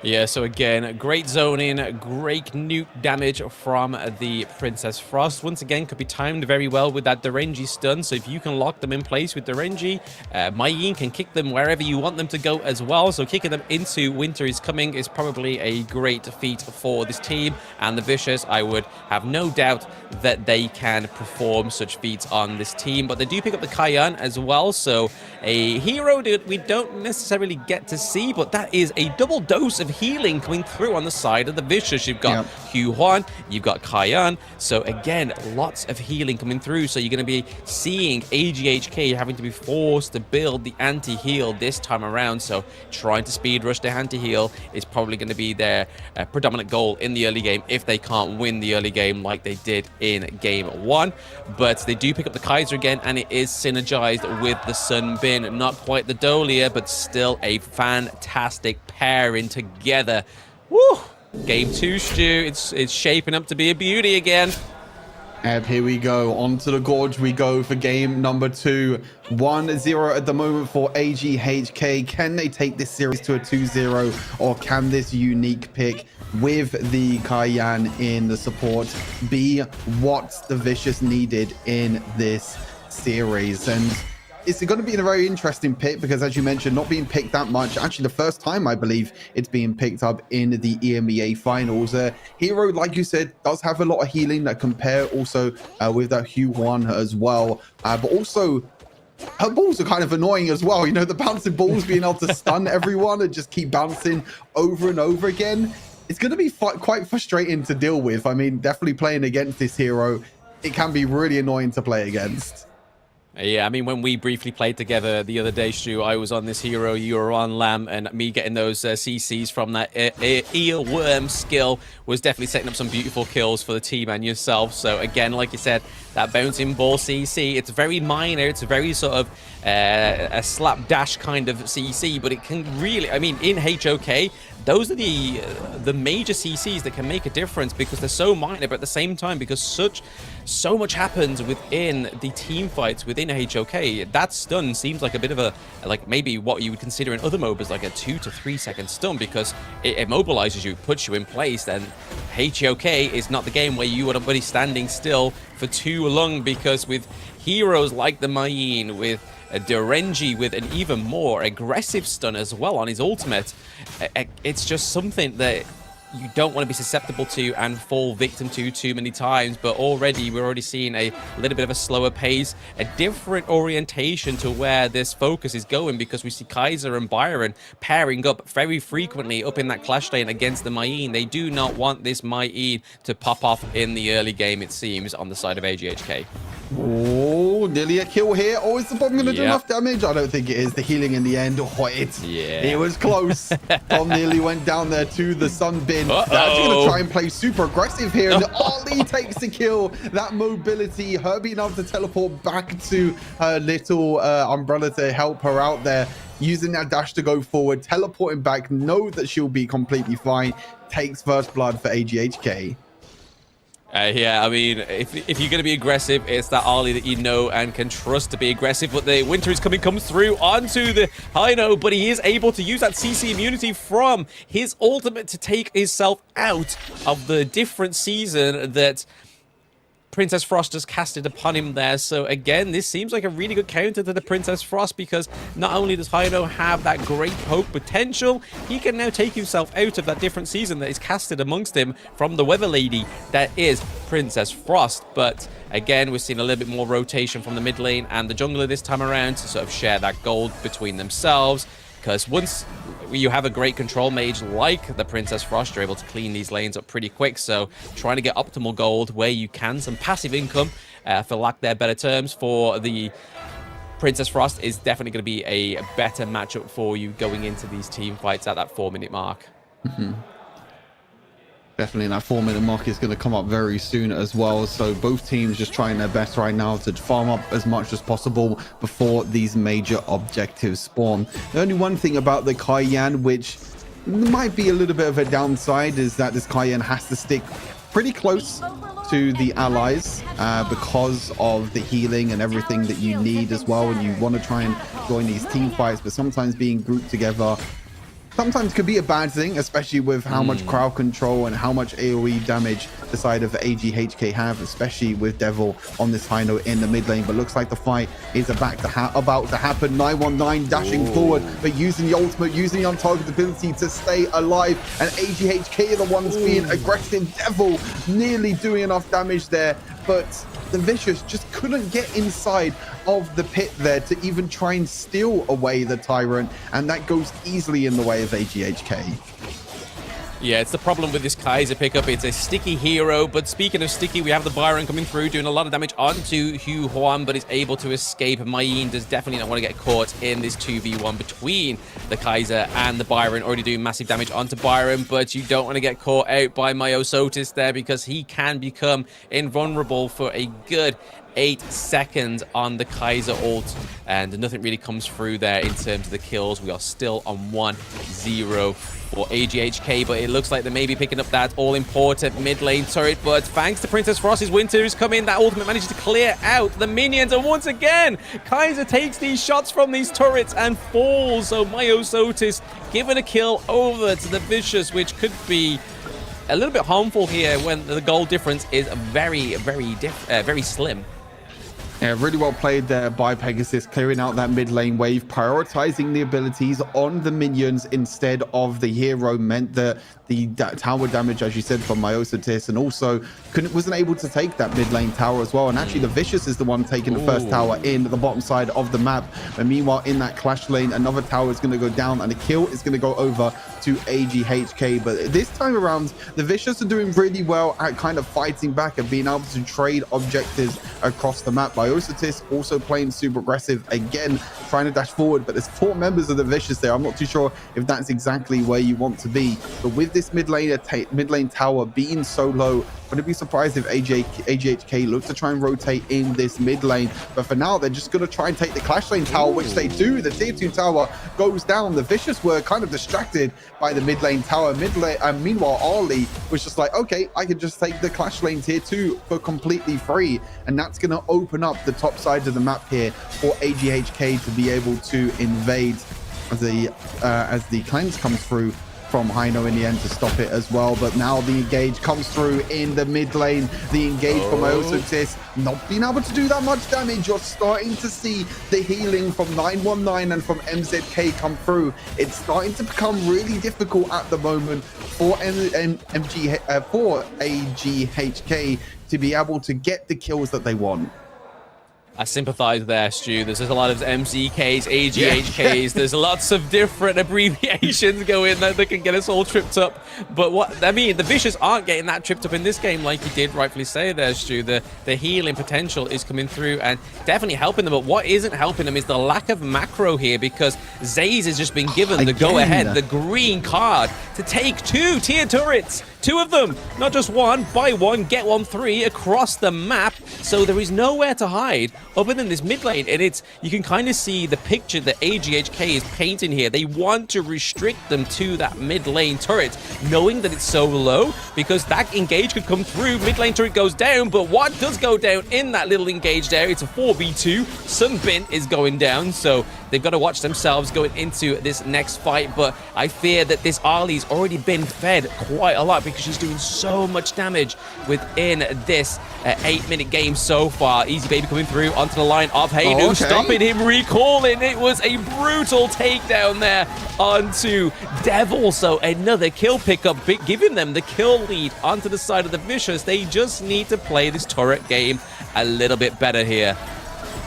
Yeah, so again, great zoning, great nuke damage from the Princess Frost. Once again, could be timed very well with that Derenji stun, so if you can lock them in place with Derenji, Mayeen can kick them wherever you want them to go as well, so kicking them into Winter is Coming is probably a great feat for this team, and the Vicious, I would have no doubt that they can perform such feats on this team, but they do pick up the Kayan as well, so a hero that we don't necessarily get to see, but that is a double dose of healing coming through on the side of the Vicious. You've got Hugh Huan, you've got Kayan, so again, lots of healing coming through, so you're going to be seeing AGHK having to be forced to build the anti-heal this time around, so trying to speed rush the anti-heal is probably going to be their predominant goal in the early game if they can't win the early game like they did in game 1, but they do pick up the Kaiser again, and it is synergized with the Sunbin. Not quite the Dolia, but still a fantastic pairing together. Woo! Game 2, Stu. It's shaping up to be a beauty again. And here we go. Onto the Gorge we go for game number 2. 1-0 at the moment for AGHK. Can they take this series to a 2-0, or can this unique pick with the Kayan in the support be what the Vicious needed in this series? And it's going to be a very interesting pick because, as you mentioned, not being picked that much. Actually, the first time, I believe, it's being picked up in the EMEA finals. Hero, like you said, does have a lot of healing that compare also with that Hugh Huan as well. But also, her balls are kind of annoying as well. You know, the bouncing balls, being able to stun everyone and just keep bouncing over and over again. It's going to be quite frustrating to deal with. I mean, definitely playing against this hero, it can be really annoying to play against. Yeah, I mean, when we briefly played together the other day, Stu, I was on this hero, you were on Lamb, and me getting those CCs from that earworm skill was definitely setting up some beautiful kills for the team and yourself. So again, like you said, that bouncing ball CC, it's very minor, it's a very sort of a slapdash kind of CC, but it can really, I mean, in HoK, those are the major CCs that can make a difference because they're so minor, but at the same time, because so much happens within the team fights within HoK, that stun seems like a bit of a, like maybe what you would consider in other MOBAs like a 2 to 3 second stun because it immobilizes you, puts you in place, and HoK is not the game where you want to be standing still for too long because with heroes like the Mayeen, with Derenji with an even more aggressive stun as well on his ultimate, it's just something that you don't want to be susceptible to and fall victim to too many times. But already we're already seeing a little bit of a slower pace, a different orientation to where this focus is going, because we see Kaiser and Byron pairing up very frequently up in that clash lane against the Mayeen. They do not want this Mayeen to pop off in the early game, it seems, on the side of AGHK. Oh, nearly a kill here. Oh, is the bomb going to do enough damage? I don't think it is. The healing in the end. Oh, it was close. Tom nearly went down there to the Sunbin. They're actually going to try and play super aggressive here. And Ali takes the kill. That mobility, her being able to teleport back to her little umbrella to help her out there, using that dash to go forward, teleporting back, know that she'll be completely fine. Takes first blood for AGHK. Yeah, I mean, if you're going to be aggressive, it's that Ali that you know and can trust to be aggressive. But the Winter is Coming comes through onto the Hino, but he is able to use that CC immunity from his ultimate to take himself out of the different season that Princess Frost has casted upon him there. So again, this seems like a really good counter to the Princess Frost, because not only does Hino have that great poke potential, he can now take himself out of that different season that is casted amongst him from the Weather Lady that is Princess Frost. But again, we're seeing a little bit more rotation from the mid lane and the jungler this time around to sort of share that gold between themselves. Because once you have a great control mage like the Princess Frost, you're able to clean these lanes up pretty quick. So trying to get optimal gold where you can, some passive income, for lack of better terms, for the Princess Frost is definitely going to be a better matchup for you going into these team fights at that 4-minute mark. Definitely, that 4-minute mark is going to come up very soon as well. So both teams just trying their best right now to farm up as much as possible before these major objectives spawn. The only one thing about the Cayenne, which might be a little bit of a downside, is that this Cayenne has to stick pretty close to the allies because of the healing and everything that you need as well. And you want to try and join these team fights, but sometimes being grouped together sometimes could be a bad thing, especially with how much crowd control and how much AoE damage the side of AGHK have, especially with Devil on this high note in the mid lane. But looks like the fight is about to happen. 919 dashing forward, but using the ultimate, using the untargeted ability to stay alive. And AGHK are the ones being aggressive. Devil nearly doing enough damage there, but the Vicious just couldn't get inside of the pit there to even try and steal away the Tyrant, and that goes easily in the way of AGHK. Yeah, it's the problem with this Kaiser pickup. It's a sticky hero, but speaking of sticky, we have the Byron coming through, doing a lot of damage onto Hugh Huan, but is able to escape. Mayin does definitely not want to get caught in this 2v1 between the Kaiser and the Byron. Already doing massive damage onto Byron, but you don't want to get caught out by Myosotis there, because he can become invulnerable for a good 8 seconds on the Kaiser ult, and nothing really comes through there in terms of the kills. We are still on 1-0 for AGHK, but it looks like they may be picking up that all-important mid lane turret. But thanks to Princess Frost's Winter who's come in, that ultimate manages to clear out the minions. And once again, Kaiser takes these shots from these turrets and falls. So Myosotis given a kill over to the Vicious, which could be a little bit harmful here when the goal difference is very slim. Yeah, really well played there by Pegasus, clearing out that mid lane wave, prioritizing the abilities on the minions instead of the hero meant that the tower damage, as you said, from Myosotis, and also wasn't able to take that mid lane tower as well. And actually the Vicious is the one taking the first tower in the bottom side of the map. And meanwhile, in that clash lane, another tower is going to go down and the kill is going to go over to AGHK. But this time around, the Vicious are doing really well at kind of fighting back and being able to trade objectives across the map. Myosotis also playing super aggressive again, trying to dash forward, but there's 4 members of the Vicious there. I'm not too sure if that's exactly where you want to be, but with this mid lane tower being so low, wouldn't be surprised if AGHK look to try and rotate in this mid lane. But for now, they're just going to try and take the clash lane tower, which they do. The tier 2 tower goes down. The Vicious were kind of distracted by the mid lane tower. Meanwhile, Arlie was just like, okay, I can just take the clash lane tier 2 for completely free. And that's going to open up the top side of the map here for AGHK to be able to invade as the cleanse comes through from Hino in the end to stop it as well. But now the engage comes through in the mid lane. The engage from Myosotis not being able to do that much damage. You're starting to see the healing from 919 and from MZK come through. It's starting to become really difficult at the moment for AGHK to be able to get the kills that they want. I sympathize there, Stu. There's a lot of MZKs, AGHKs. There's lots of different abbreviations going that can get us all tripped up. But what I mean, the Vicious aren't getting that tripped up in this game, like you did rightfully say there, Stu. The healing potential is coming through and definitely helping them. But what isn't helping them is the lack of macro here, because Zaze has just been given the go-ahead, the green card to take 2 tier turrets. 2 of them, not just one. Buy one, get one 3 across the map. So there is nowhere to hide other than this mid lane. And you can kind of see the picture that AGHK is painting here. They want to restrict them to that mid lane turret, knowing that it's so low, because that engage could come through. Mid lane turret goes down, but what does go down in that little engage there? It's a 4v2. Sunbin is going down, so they've got to watch themselves going into this next fight. But I fear that this Arlie's already been fed quite a lot, because she's doing so much damage within this 8-minute game so far. Easy Baby coming through onto the line of Haydu, stopping him, recalling. It was a brutal takedown there onto Devil. So another kill pickup, giving them the kill lead onto the side of the Vicious. They just need to play this turret game a little bit better here.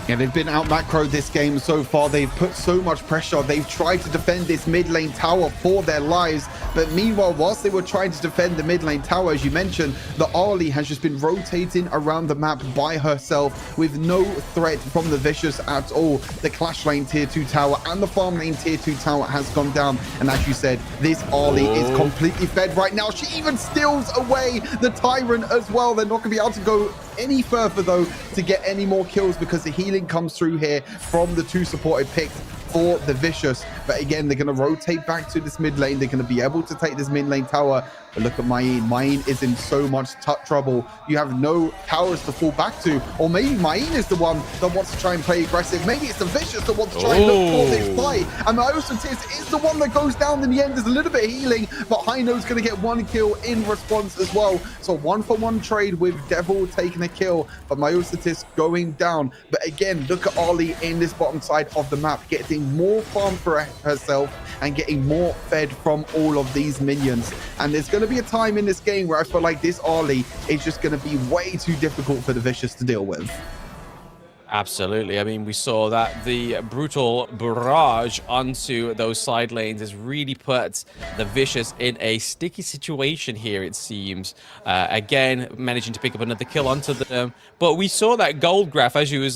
Yeah, they've been out macroed this game so far. They've put so much pressure. They've tried to defend this mid lane tower for their lives. But meanwhile, whilst they were trying to defend the mid lane tower, as you mentioned, the Arlie has just been rotating around the map by herself with no threat from the Vicious at all. The Clash lane tier 2 tower and the farm lane tier 2 tower has gone down. And as you said, this Arlie is completely fed right now. She even steals away the Tyrant as well. They're not going to be able to go any further though to get any more kills because the healing comes through here from the 2 supported picks for the Vicious. But again, they're going to rotate back to this mid lane. They're going to be able to take this mid lane tower. But look at Mayin. Mayin is in so much trouble. You have no towers to fall back to. Or maybe Mayin is the one that wants to try and play aggressive. Maybe it's the Vicious that wants to try and look for this fight. And Myosotis is the one that goes down in the end. There's a little bit of healing, but Hino's going to get 1 kill in response as well. So 1-for-1 trade with Devil taking a kill, but Myosotis going down. But again, look at Arlie in this bottom side of the map, getting more farm for herself and getting more fed from all of these minions. And there's going to be a time in this game where I feel like this Arlie is just going to be way too difficult for the Vicious to deal with. Absolutely. I mean, we saw that the brutal barrage onto those side lanes has really put the Vicious in a sticky situation here, it seems. Again, managing to pick up another kill onto them. But we saw that gold graph as you was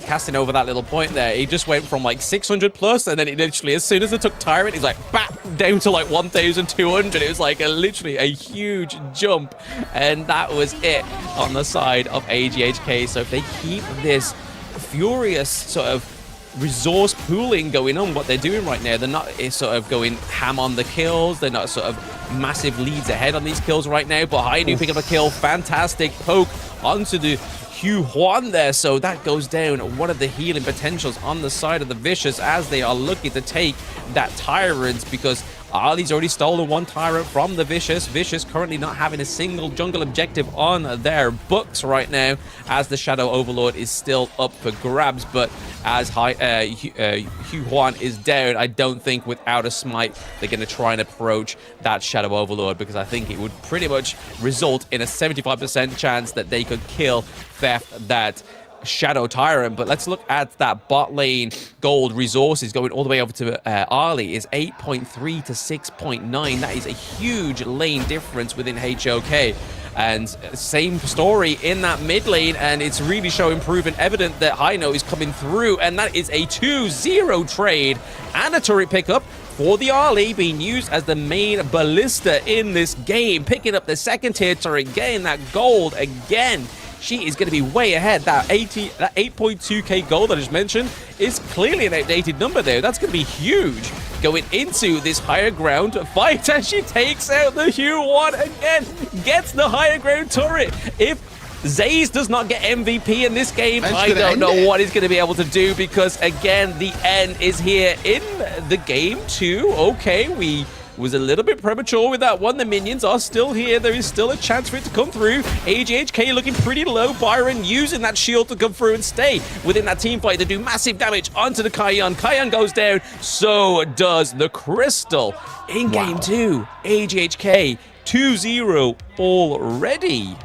casting over that little point there. He just went from like 600 plus, and then it literally, as soon as it took Tyrant, he's like, back down to like 1,200. It was like literally a huge jump. And that was it on the side of AGHK. So if they keep this furious sort of resource pooling going on, what they're doing right now, they're not sort of going ham on the kills, they're not sort of massive leads ahead on these kills right now, but Hainu pick up a kill, fantastic poke onto the Hugh Huan there, so that goes down one of the healing potentials on the side of the Vicious as they are looking to take that Tyrant, because Ali's already stolen 1 Tyrant from the Vicious. Vicious currently not having a single jungle objective on their books right now, as the Shadow Overlord is still up for grabs. But as Hugh Huan is down, I don't think without a smite they're going to try and approach that Shadow Overlord, because I think it would pretty much result in a 75% chance that they could kill, theft that Shadow Tyrant. But let's look at that bot lane gold resources going all the way over to Arlie is 8.3 to 6.9. That is a huge lane difference within HoK. And same story in that mid lane, and it's really showing proven evident that Hino is coming through, and that is a 2-0 trade and a turret pickup for the Arlie, being used as the main ballista in this game, picking up the 2nd tier turret, getting that gold again. She is going to be way ahead. That 8.2k gold I just mentioned is clearly an outdated number there. That's going to be huge going into this higher ground fight as she takes out the Hugh One again, gets the higher ground turret. If Zaze does not get MVP in this game, I don't know what he's going to be able to do, because again, the end is here in the game too. Okay, we was a little bit premature with that one. The minions are still here. There is still a chance for it to come through. AGHK looking pretty low. Byron using that shield to come through and stay within that team fight to do massive damage onto the Kayan. Kayan goes down. So does the Crystal. In game 2, AGHK 2-0 already.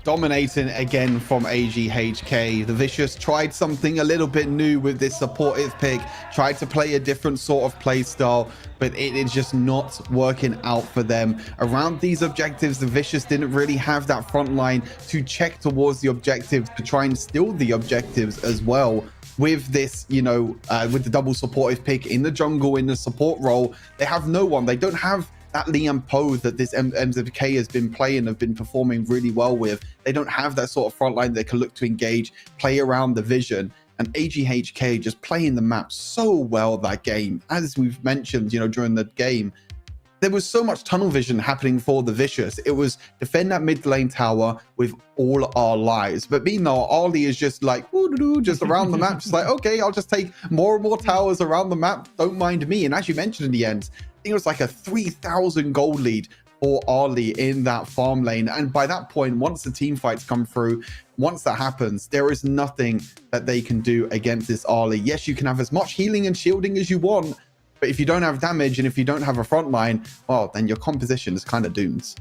Dominating again from AGHK. The Vicious tried something a little bit new with this supportive pick, tried to play a different sort of play style, but it is just not working out for them. Around these objectives, the Vicious didn't really have that front line to check towards the objectives, to try and steal the objectives as well. With this, you know, with the double supportive pick in the jungle, in the support role, they have no one. They don't have that Liam Poe that this MZK has been playing, have been performing really well with. They don't have that sort of front line they can look to engage, play around the vision. And AGHK just playing the map so well that game. As we've mentioned, you know, during the game, there was so much tunnel vision happening for the Vicious. It was defend that mid lane tower with all our lives. But meanwhile, Arlie is just like, just around the map, just like, okay, I'll just take more and more towers around the map. Don't mind me. And as you mentioned in the end, I think it was like a 3,000 gold lead for Arlie in that farm lane. And by that point, once the team fights come through, once that happens, there is nothing that they can do against this Arlie. Yes, you can have as much healing and shielding as you want, but if you don't have damage and if you don't have a front line, well, then your composition is kind of doomed.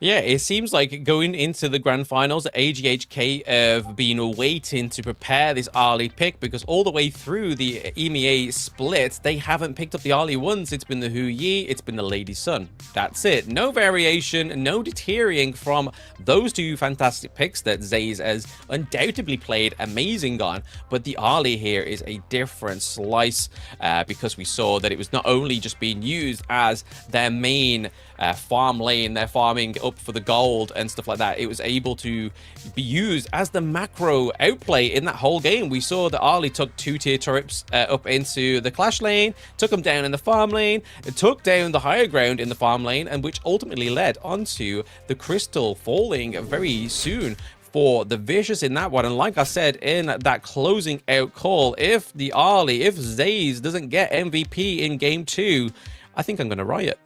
Yeah, it seems like going into the grand finals, AGHK have been waiting to prepare this early pick, because all the way through the EMEA split, they haven't picked up the early ones. It's been the HoYi, it's been the Lady Sun. That's it. No variation, no deterring from those two fantastic picks that Zaze has undoubtedly played amazing on. But the early here is a different slice, because we saw that it was not only just being used as their main farm lane, they're farming up for the gold and stuff like that. It was able to be used as the macro outplay in that whole game. We saw that Ali took 2-tier turrets up into the clash lane, took them down in the farm lane, took down the higher ground in the farm lane, and which ultimately led onto the crystal falling very soon for the Vicious in that one. And like I said in that closing out call, if Zaze doesn't get MVP in game 2, I think I'm going to riot.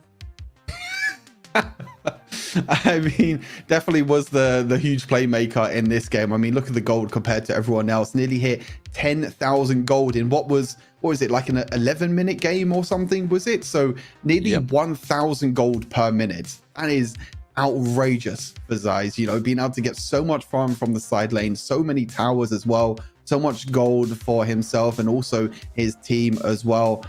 I mean, definitely was the huge playmaker in this game. I mean, look at the gold compared to everyone else. Nearly hit 10,000 gold in what was it, like an 11-minute game or something, was it? So nearly 1,000 gold per minute. That is outrageous for Zaze, you know, being able to get so much farm from the side lane, so many towers as well, so much gold for himself and also his team as well.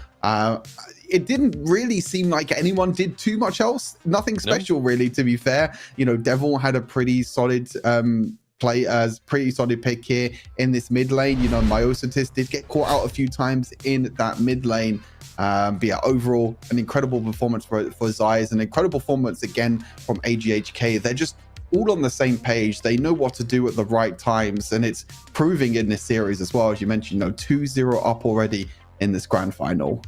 It didn't really seem like anyone did too much else. Nothing special, really, to be fair. You know, Devil had a pretty solid pretty solid pick here in this mid lane. You know, Myosotis did get caught out a few times in that mid lane. But yeah, overall, an incredible performance for Zaze, an incredible performance again from AGHK. They're just all on the same page. They know what to do at the right times, and it's proving in this series as well. As you mentioned, you know, 2-0 up already in this grand final.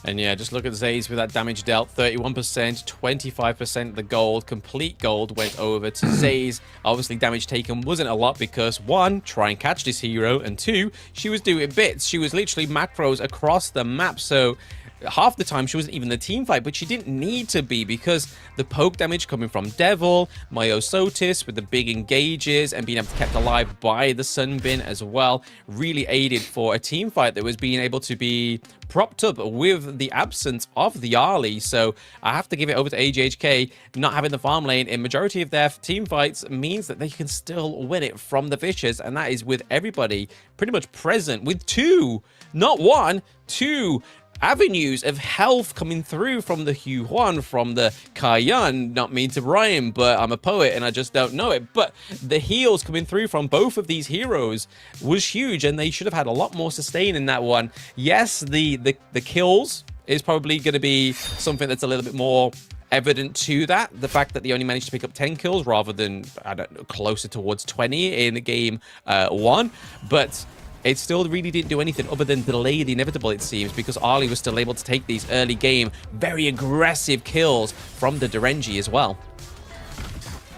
And yeah, just look at Zaze with that damage dealt, 31%, 25% the gold, complete gold went over to Zaze. Obviously, damage taken wasn't a lot because, one, try and catch this hero, and two, she was doing bits. She was literally macros across the map, so half the time she wasn't even the team fight, but she didn't need to be because the poke damage coming from Devil, Myosotis with the big engages and being able to kept alive by the Sunbin as well really aided for a team fight that was being able to be propped up with the absence of the Arlie. So I have to give it over to AGHK. Not having the farm lane in majority of their team fights means that they can still win it from the Vicious, and that is with everybody pretty much present with two, not one, two avenues of health coming through from the Huan, from the Kayan. Not mean to rhyme, but I'm a poet and I just don't know it. But the heals coming through from both of these heroes was huge, and they should have had a lot more sustain in that one. Yes, the kills is probably going to be something that's a little bit more evident to that. The fact that they only managed to pick up 10 kills rather than, I don't know, closer towards 20 in game 1. But it still really didn't do anything other than delay the inevitable, it seems, because Ali was still able to take these early game, very aggressive kills from the Derengi as well.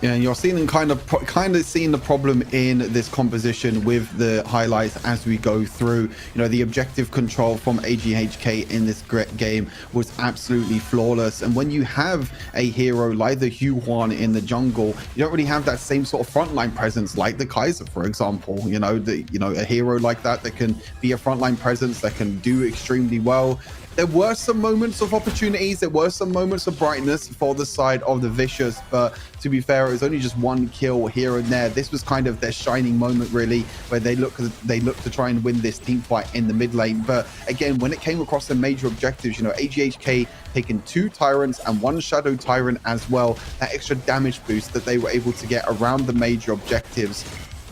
Yeah, you're seeing kind of seeing the problem in this composition with the highlights as we go through. You know, the objective control from AGHK in this game was absolutely flawless. And when you have a hero like the Huan in the jungle, you don't really have that same sort of frontline presence like the Kaiser, for example. You know, a hero like that can be a frontline presence that can do extremely well. There were some moments of opportunities, there were some moments of brightness for the side of the Vicious, but to be fair, it was only just one kill here and there. This was kind of their shining moment, really, where they look to try and win this team fight in the mid lane. But again, when it came across the major objectives, you know, AGHK taking 2 Tyrants and 1 Shadow Tyrant as well, that extra damage boost that they were able to get around the major objectives.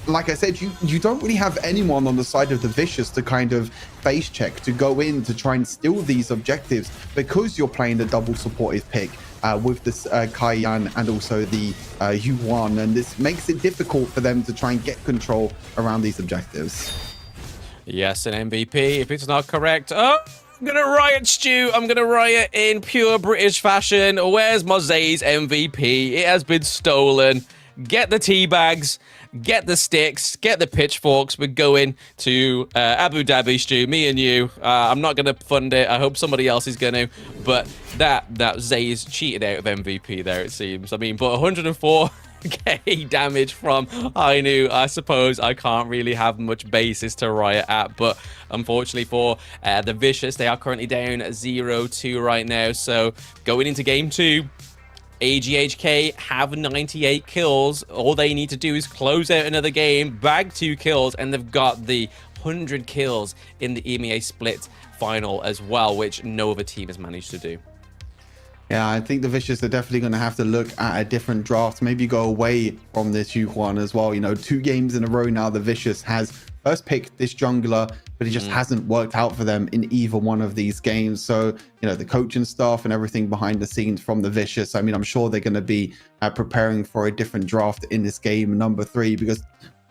Like I said, you don't really have anyone on the side of the Vicious to kind of face check, to go in to try and steal these objectives, because you're playing the double supportive pick with this Kayan and also the Huan, and this makes it difficult for them to try and get control around these objectives. Yes, an MVP. If it's not correct, I'm gonna riot, Stu. I'm gonna riot in pure British fashion. Where's my Zaze MVP? It has been stolen. Get the tea bags, get the sticks, get the pitchforks. We're going to Abu Dhabi, Stu, me and you. I'm not going to fund it. I hope somebody else is going to. But that Zaze cheated out of MVP there, it seems. I mean, but 104k damage from Ainu. I suppose I can't really have much basis to riot at. But unfortunately for the Vicious, they are currently down 0-2 right now. So going into game 2, AGHK have 98 kills. All they need to do is close out another game, bag 2 kills, and they've got the 100 kills in the EMEA Split final as well, which no other team has managed to do. Yeah, I think the Vicious are definitely going to have to look at a different draft, maybe go away from this HoK one as well. You know, 2 games in a row now, the Vicious has first picked this jungler, but it just hasn't worked out for them in either one of these games. So, you know, the coaching staff and everything behind the scenes from the Vicious, I mean, I'm sure they're going to be preparing for a different draft in this game number 3, because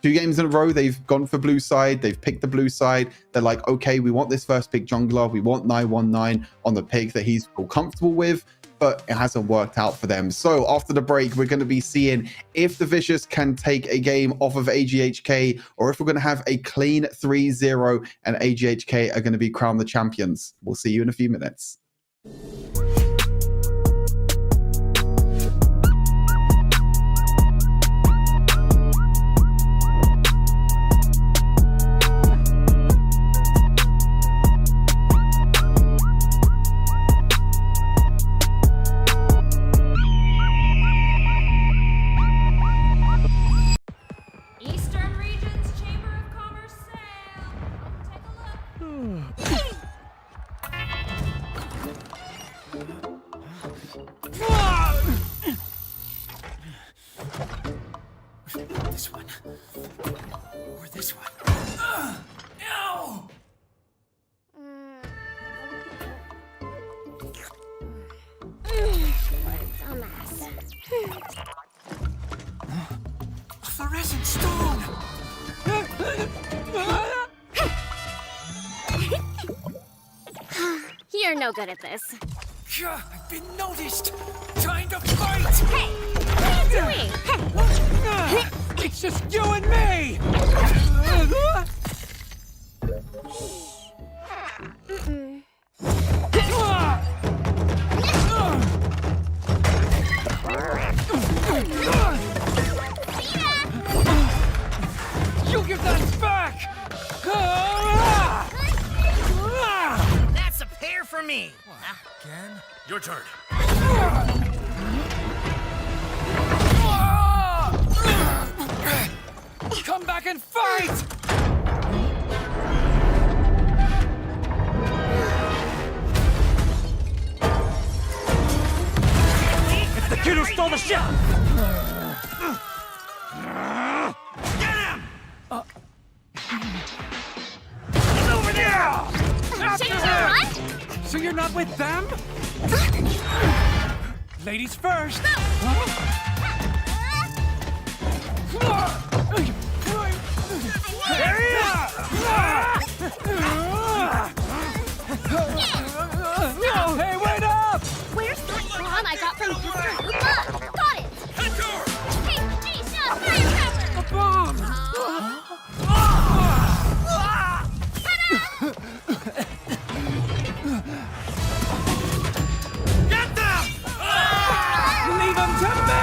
2 games in a row, they've gone for blue side. They've picked the blue side. They're like, okay, we want this first pick jungler. We want 919 on the pick that he's feel comfortable with, but it hasn't worked out for them. So after the break, we're going to be seeing if the Vicious can take a game off of AGHK, or if we're going to have a clean 3-0 and AGHK are going to be crowned the champions. We'll see you in a few minutes. This one. Or this one. No! Dumbass. A fluorescent stone! You're no good at this. I've been noticed! Time to fight! Hey! What are you doing? It's just you and me! You give that back! That's a pair for me! Again? Your turn. Come back and fight! It's the kid who stole the ship! Get him! He's over there! Change the run? So you're not with them? Ladies first! There he is! Hey, wait up! Where's that bomb I got from Mr. RUKH? Got it! Hey, shot! Firecracker! A bomb! Get them! Leave them to me!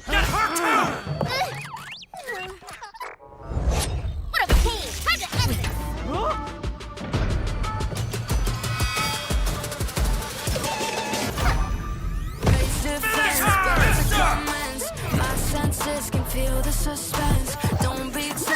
Get her too! What a pain! Time to end this! My senses can feel the suspense. Don't be tense,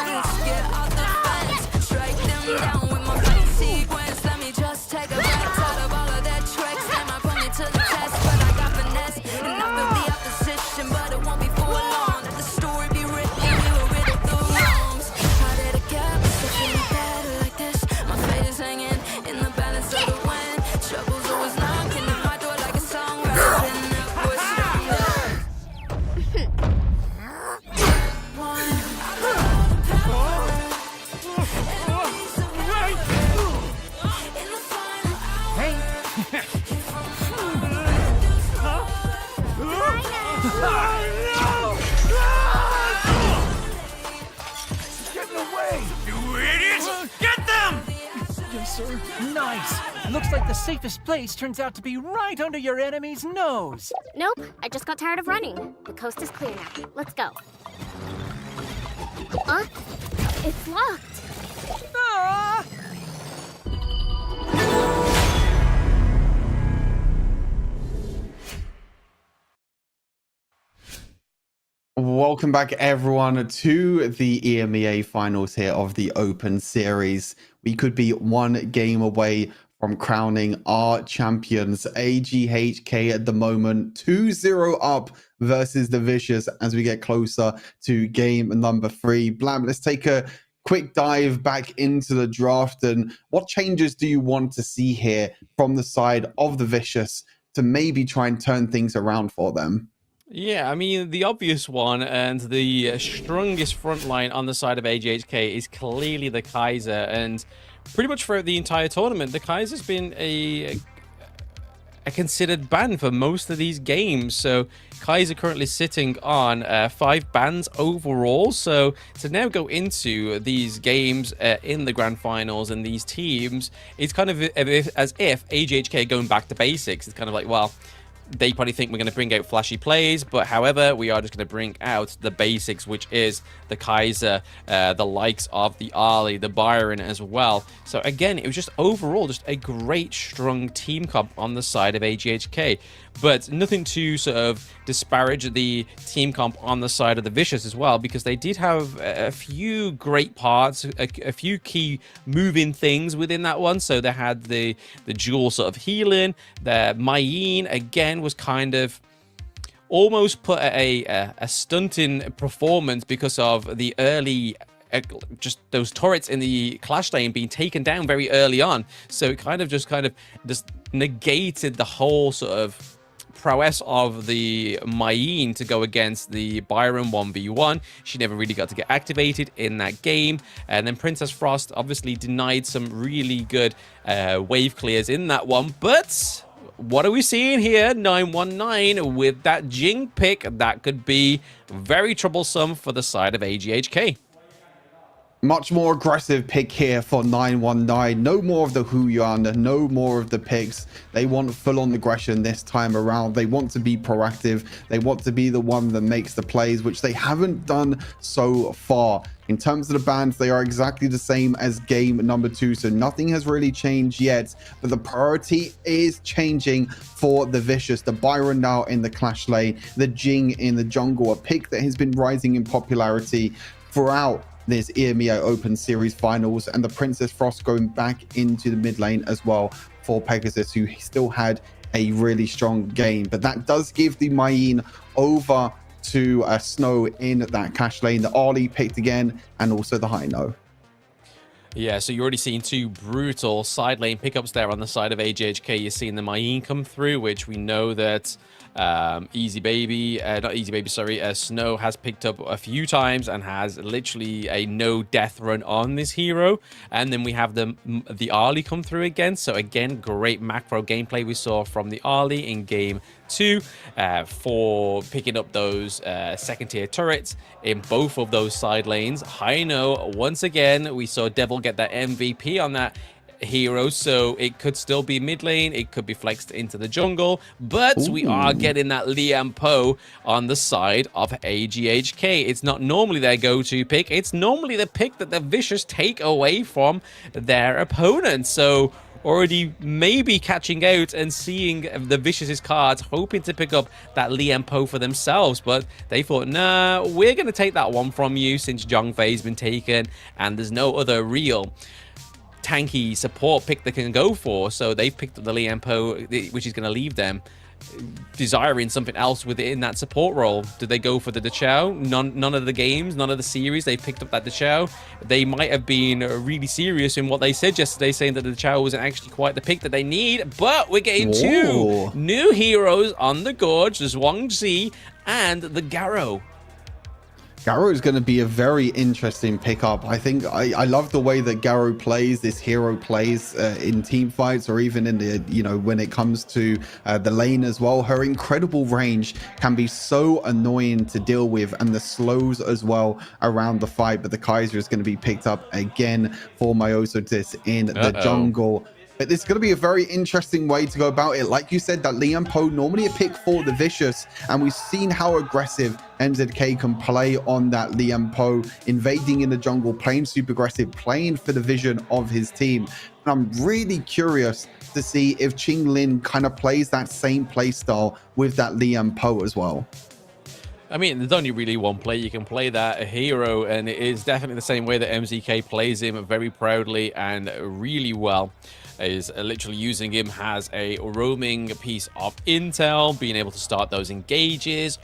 get out the fence. Strike them down with my body sequence. Let me just take a bite out of all of their tricks. They might put me to the test, but I got finesse. And I feel the opposition, but it won't be for long. Let the story be written, we will riddle the wrongs. How did it get me so feeling better like this? My fate is hanging in the balance of the wind. Trouble's always knocking at my door like a songwriter. And that was stronger. Getting away! You idiots! Get them! Yes, sir. Nice! Looks like the safest place turns out to be right under your enemy's nose. Nope, I just got tired of running. The coast is clear now. Let's go. Huh? It's locked. Ah! welcome back everyone to the EMEA finals here of the Open Series. We could be one game away from crowning our champions. AGHK at the moment 2-0 up versus the Vicious as we get closer to game number 3. Blam, let's take a quick dive back into the draft, and what changes do you want to see here from the side of the Vicious to maybe try and turn things around for them? Yeah, I mean, the obvious one and the strongest front line on the side of AGHK is clearly the Kaiser. And pretty much throughout the entire tournament, the Kaiser's been a considered ban for most of these games. So Kaiser currently sitting on 5 bans overall. So to now go into these games in the grand finals and these teams, it's kind of as if AGHK going back to basics. It's kind of like, well, they probably think we're going to bring out flashy plays, but however, we are just going to bring out the basics, which is the Kaiser, the likes of the Ali, the Byron as well. So again, it was just overall just a great, strong team comp on the side of AGHK. But nothing to sort of disparage the team comp on the side of the Vicious as well, because they did have a few great parts, a few key moving things within that one. So they had the dual sort of healing. The Mayeen again was kind of almost put a stunting performance because of the early just those turrets in the clash lane being taken down very early on. So it kind of just negated the whole sort of prowess of the Mayeen to go against the Byron 1v1. She never really got to get activated in that game. And then Princess Frost obviously denied some really good wave clears in that one. But what are we seeing here? 919 with that Jing pick. That could be very troublesome for the side of AGHK. Much more aggressive pick here for 919. No more of the Huyuan, no more of the picks. They want full-on aggression this time around. They want to be proactive. They want to be the one that makes the plays, which they haven't done so far. In terms of the bans, they are exactly the same as game number 2, so nothing has really changed yet, but the priority is changing for the Vicious. The Byron now in the clash lane, the Jing in the jungle, a pick that has been rising in popularity throughout this EMEA Open Series finals, and the Princess Frost going back into the mid lane as well for Pegasus, who still had a really strong game. But that does give the Mayeen over to Snow in that cash lane. The Ali picked again, and also the Hino. Yeah, so you're already seeing 2 brutal side lane pickups there on the side of AGHK. You're seeing the Mayeen come through, which we know that Snow has picked up a few times and has literally a no death run on this hero. And then we have the Ali come through again. So again, great macro gameplay we saw from the Ali in game 2 for picking up those second tier turrets in both of those side lanes. Hino, once again, we saw Devil get that MVP on that hero, so it could still be mid lane, it could be flexed into the jungle, but we are getting that Liam Poe on the side of AGHK. It's not normally their go-to pick, it's normally the pick that the Vicious take away from their opponents. So already maybe catching out and seeing the Vicious's cards, hoping to pick up that Liam Poe for themselves, but they thought, nah, we're going to take that one from you since Zhongfei's been taken and there's no other real tanky support pick they can go for. So they've picked up the Liam Poe, which is going to leave them desiring something else within that support role. Did they go for the Dachau? None of the games, none of the series, they picked up that Dachau. They might have been really serious in what they said yesterday, saying that the Dachau wasn't actually quite the pick that they need, but we're getting 2 new heroes on the Gorge, the Zhuangzi and the Garo. Garo is going to be a very interesting pickup. I think I love the way that Garo plays, this hero plays in team fights, or even in the, when it comes to the lane as well. Her incredible range can be so annoying to deal with, and the slows as well around the fight. But the Kaiser is going to be picked up again for Myosotis in the jungle. But it's going to be a very interesting way to go about it. Like you said, that Liam Poe, normally a pick for the Vicious, and we've seen how aggressive MZK can play on that Liam Poe, invading in the jungle, playing super aggressive, playing for the vision of his team. And I'm really curious to see if Qing Lin kind of plays that same play style with that Liam Poe as well. I mean, there's only really one play you can play that hero, and it is definitely the same way that MZK plays him very proudly and really well. Is literally using him as a roaming piece of intel, being able to start those engages.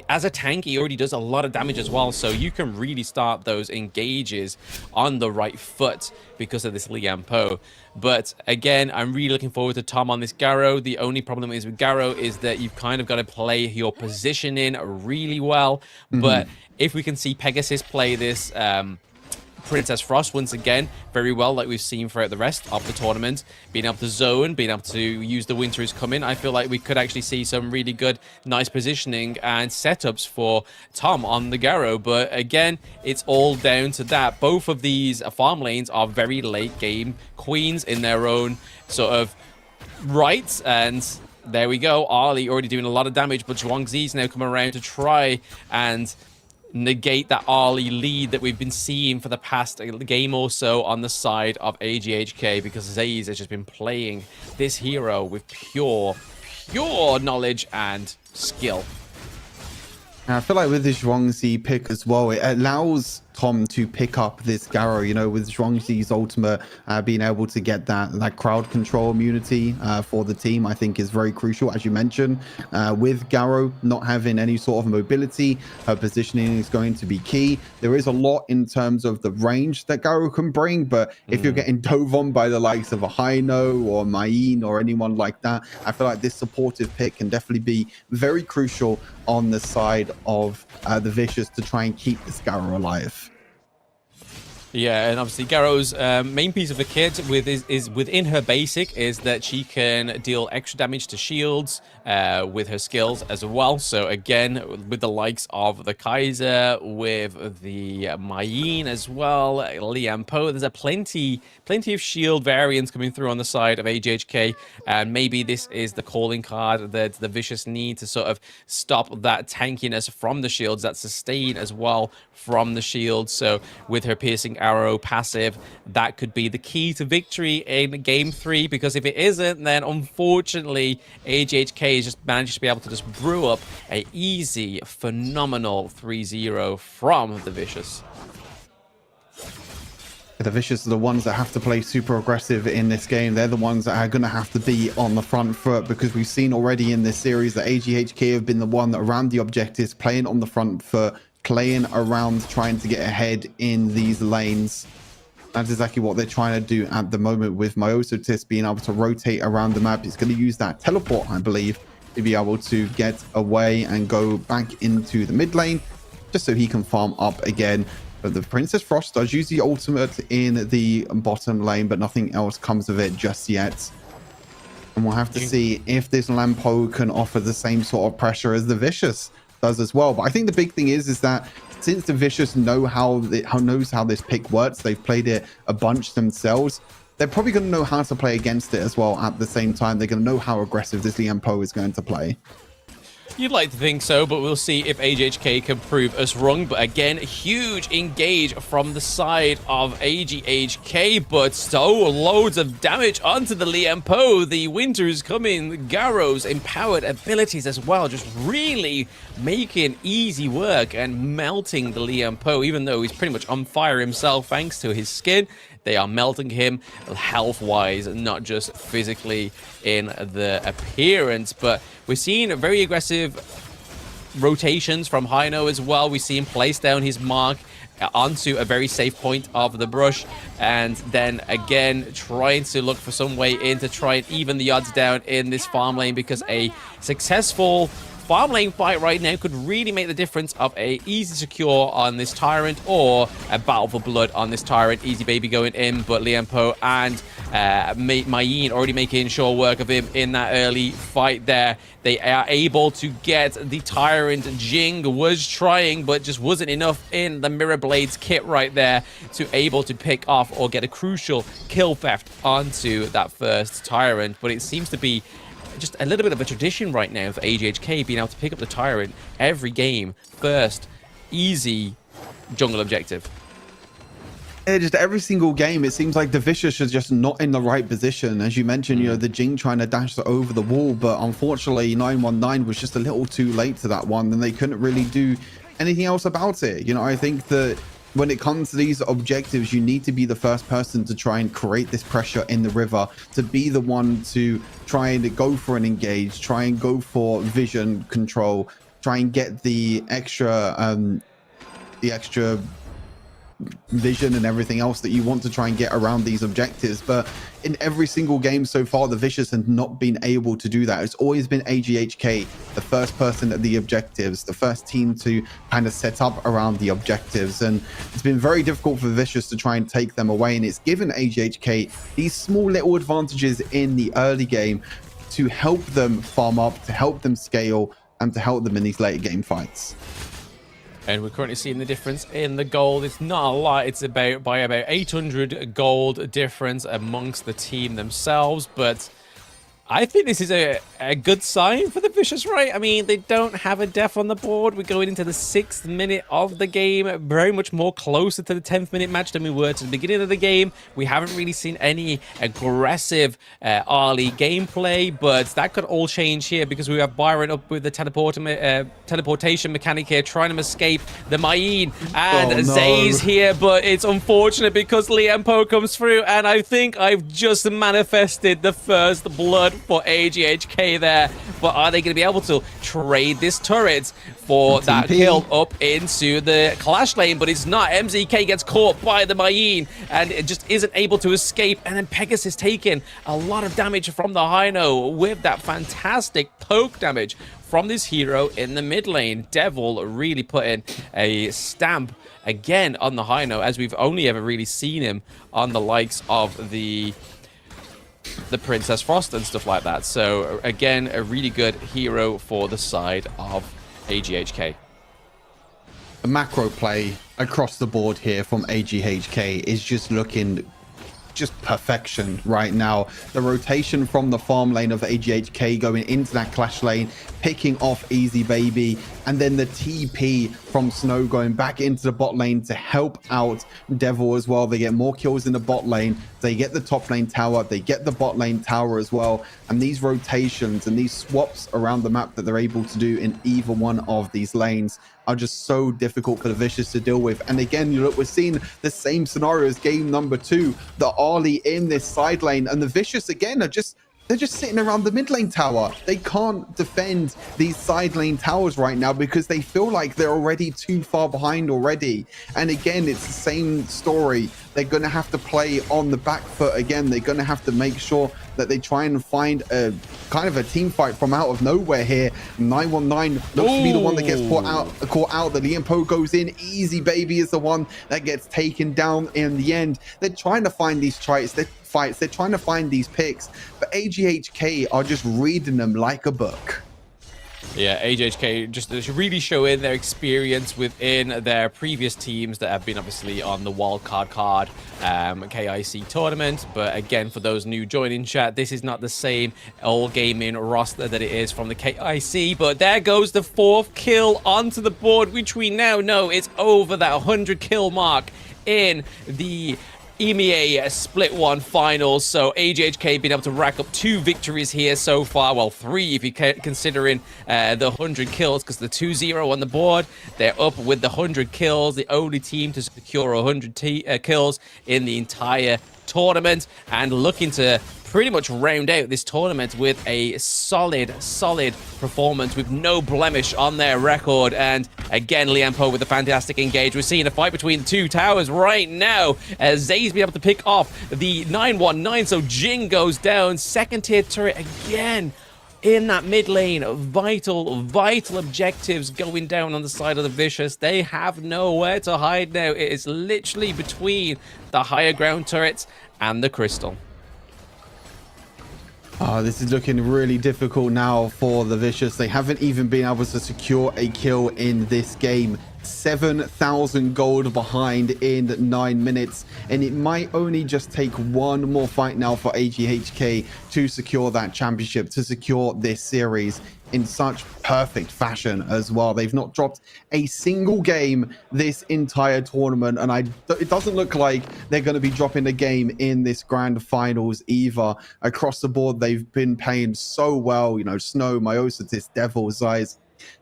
As a tank, he already does a lot of damage as well, so you can really start those engages on the right foot because of this Liam Poe. But again, I'm really looking forward to Tom on this Garo. The only problem is with Garo is that you've kind of got to play your positioning really well. But if we can see Pegasus play this Princess Frost once again very well, like we've seen throughout the rest of the tournament, being able to zone, being able to use the winter is coming, I feel like we could actually see some really good, nice positioning and setups for Tom on the Garo. But again, it's all down to that. Both of these farm lanes are very late game queens in their own sort of right, and there we go. Ali already doing a lot of damage, but Zhuangzi's now coming around to try and negate that Ali lead that we've been seeing for the past game or so on the side of AGHK, because Zaze has just been playing this hero with pure knowledge and skill. I feel like with the Zhuangzi pick as well, it allows Tom to pick up this Garo, you know, with Zhuangzi's ultimate being able to get that crowd control immunity for the team, I think is very crucial. As you mentioned, with Garo not having any sort of mobility, her positioning is going to be key. There is a lot in terms of the range that Garo can bring, but if you're getting dove on by the likes of a Haino or Mayin or anyone like that, I feel like this supportive pick can definitely be very crucial on the side of the Vicious to try and keep this Garo alive. Yeah, and obviously Garo's main piece of the kit is within her basic is that she can deal extra damage to shields with her skills as well. So again, with the likes of the Kaiser, with the Mayin as well, Liam Poe, there's a plenty of shield variants coming through on the side of AGHK, and maybe this is the calling card that the Vicious need to sort of stop that tankiness from the shields, that sustain as well from the shields. So with her piercing arrow passive, that could be the key to victory in game 3, because if it isn't, then unfortunately AGHK just managed to be able to just brew up a easy, phenomenal 3-0 from the Vicious. The Vicious are the ones that have to play super aggressive in this game. They're the ones that are going to have to be on the front foot, because we've seen already in this series that AGHK have been the one that around the objectives, playing on the front foot, playing around, trying to get ahead in these lanes. That's exactly what they're trying to do at the moment, with Myosotis being able to rotate around the map. He's going to use that teleport, I believe, to be able to get away and go back into the mid lane, just so he can farm up again. But the Princess Frost does use the ultimate in the bottom lane, but nothing else comes of it just yet. And we'll have to see if this Lampo can offer the same sort of pressure as the Vicious does as well. But I think the big thing is that since the Vicious knows how this pick works, they've played it a bunch themselves, they're probably going to know how to play against it as well. At the same time, they're going to know how aggressive this Liam Poe is going to play. You'd like to think so, but we'll see if AGHK can prove us wrong. But again, huge engage from the side of AGHK, but so loads of damage onto the Liam Poe. The Winter's coming, Garo's empowered abilities as well, just really making easy work and melting the Liam Poe, even though he's pretty much on fire himself thanks to his skin. They are melting him health-wise, not just physically in the appearance. But we're seeing very aggressive rotations from Haino as well. We see him place down his mark onto a very safe point of the brush, and then again trying to look for some way in to try and even the odds down in this farm lane, because a successful farm lane fight right now could really make the difference of a easy secure on this Tyrant or a battle for blood on this Tyrant. Easy baby going in, but Liam Poe and Mayin already making sure work of him in that early fight there. They are able to get the Tyrant. Jing was trying, but just wasn't enough in the Mirror Blades kit right there to able to pick off or get a crucial kill theft onto that first Tyrant. But it seems to be just a little bit of a tradition right now for AGHK being able to pick up the Tyrant every game. First, easy jungle objective. Yeah, just every single game, it seems like the Vicious are just not in the right position. As you mentioned, you know, the Jing trying to dash over the wall, but unfortunately 919 was just a little too late to that one, and they couldn't really do anything else about it. You know, I think that when it comes to these objectives, you need to be the first person to try and create this pressure in the river, to be the one to try and go for an engage, try and go for vision control, try and get the extra vision and everything else that you want to try and get around these objectives. But in every single game so far, the Vicious have not been able to do that. It's always been AGHK, the first person at the objectives, the first team to kind of set up around the objectives, and it's been very difficult for the Vicious to try and take them away, and it's given AGHK these small little advantages in the early game to help them farm up, to help them scale, and to help them in these later game fights. And we're currently seeing the difference in the gold. It's not a lot. It's by about 800 gold difference amongst the team themselves. But I think this is a good sign for the Vicious, right? I mean, they don't have a death on the board. We're going into the 6th minute of the game, very much more closer to the 10th minute match than we were to the beginning of the game. We haven't really seen any aggressive early gameplay, but that could all change here because we have Byron up with the teleportation mechanic here, trying to escape the Mayin, and Zay's here, but it's unfortunate because Liempo comes through, and I think I've just manifested the first blood for AGHK there. But are they going to be able to trade this turret for that kill up into the clash lane? But it's not. MZK gets caught by the Mayin and it just isn't able to escape. And then Pegasus taking a lot of damage from the Hino with that fantastic poke damage from this hero in the mid lane. Devil really putting a stamp again on the Hino, as we've only ever really seen him on the likes of the Princess Frost and stuff like that. So again, a really good hero for the side of AGHK. The macro play across the board here from AGHK is just looking just perfection right now. The rotation from the farm lane of AGHK going into that clash lane, picking off Easy Baby, and then the TP from Snow going back into the bot lane to help out Devil as well. They get more kills in the bot lane, they get the top lane tower, they get the bot lane tower as well, and these rotations and these swaps around the map that they're able to do in either one of these lanes are just so difficult for the Vicious to deal with. And again, you look, we're seeing the same scenario as game number 2, the Arlie in this side lane, and the Vicious again are just, they're just sitting around the mid lane tower. They can't defend these side lane towers right now because they feel like they're already too far behind already. And again, it's the same story. They're going to have to play on the back foot again. They're going to have to make sure that they try and find a kind of a team fight from out of nowhere here. 919 looks to be the one that gets caught out. The Liempo goes in. Easy Baby is the one that gets taken down in the end. They're trying to find these fights. They're trying to find these picks, but AGHK are just reading them like a book. Yeah, AGHK just really showing their experience within their previous teams that have been obviously on the Wildcard card KIC tournament. But again, for those new joining chat, this is not the same all gaming roster that it is from the KIC. But there goes the 4th kill onto the board, which we now know is over that 100 kill mark in the EMEA Split 1 finals. So AGHK been able to rack up 2 victories here so far. Well, 3 if you're considering the 100 kills, because the 2-0 on the board, they're up with the 100 kills, the only team to secure 100 kills in the entire tournament, and looking to pretty much round out this tournament with a solid performance with no blemish on their record. And again, Liempo with a fantastic engage. We're seeing a fight between the 2 towers right now as Zay's been able to pick off the 919, so Jing goes down. 2nd tier turret again in that mid lane. Vital objectives going down on the side of the Vicious. They have nowhere to hide now. It is literally between the higher ground turrets and the crystal. This is looking really difficult now for the Vicious. They haven't even been able to secure a kill in this game 7,000 gold behind in 9 minutes, and it might only just take one more fight now for AGHK to secure that championship, to secure this series in such perfect fashion as well. They've not dropped a single game this entire tournament, and it doesn't look like they're going to be dropping a game in this grand finals either. Across the board, they've been playing so well. You know, Snow, Myosotis, Devil, Zeiss,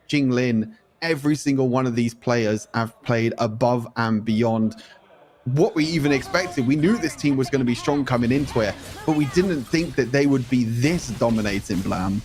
Jinglin, every single one of these players have played above and beyond what we even expected. We knew this team was going to be strong coming into it, but we didn't think that they would be this dominating, Blam.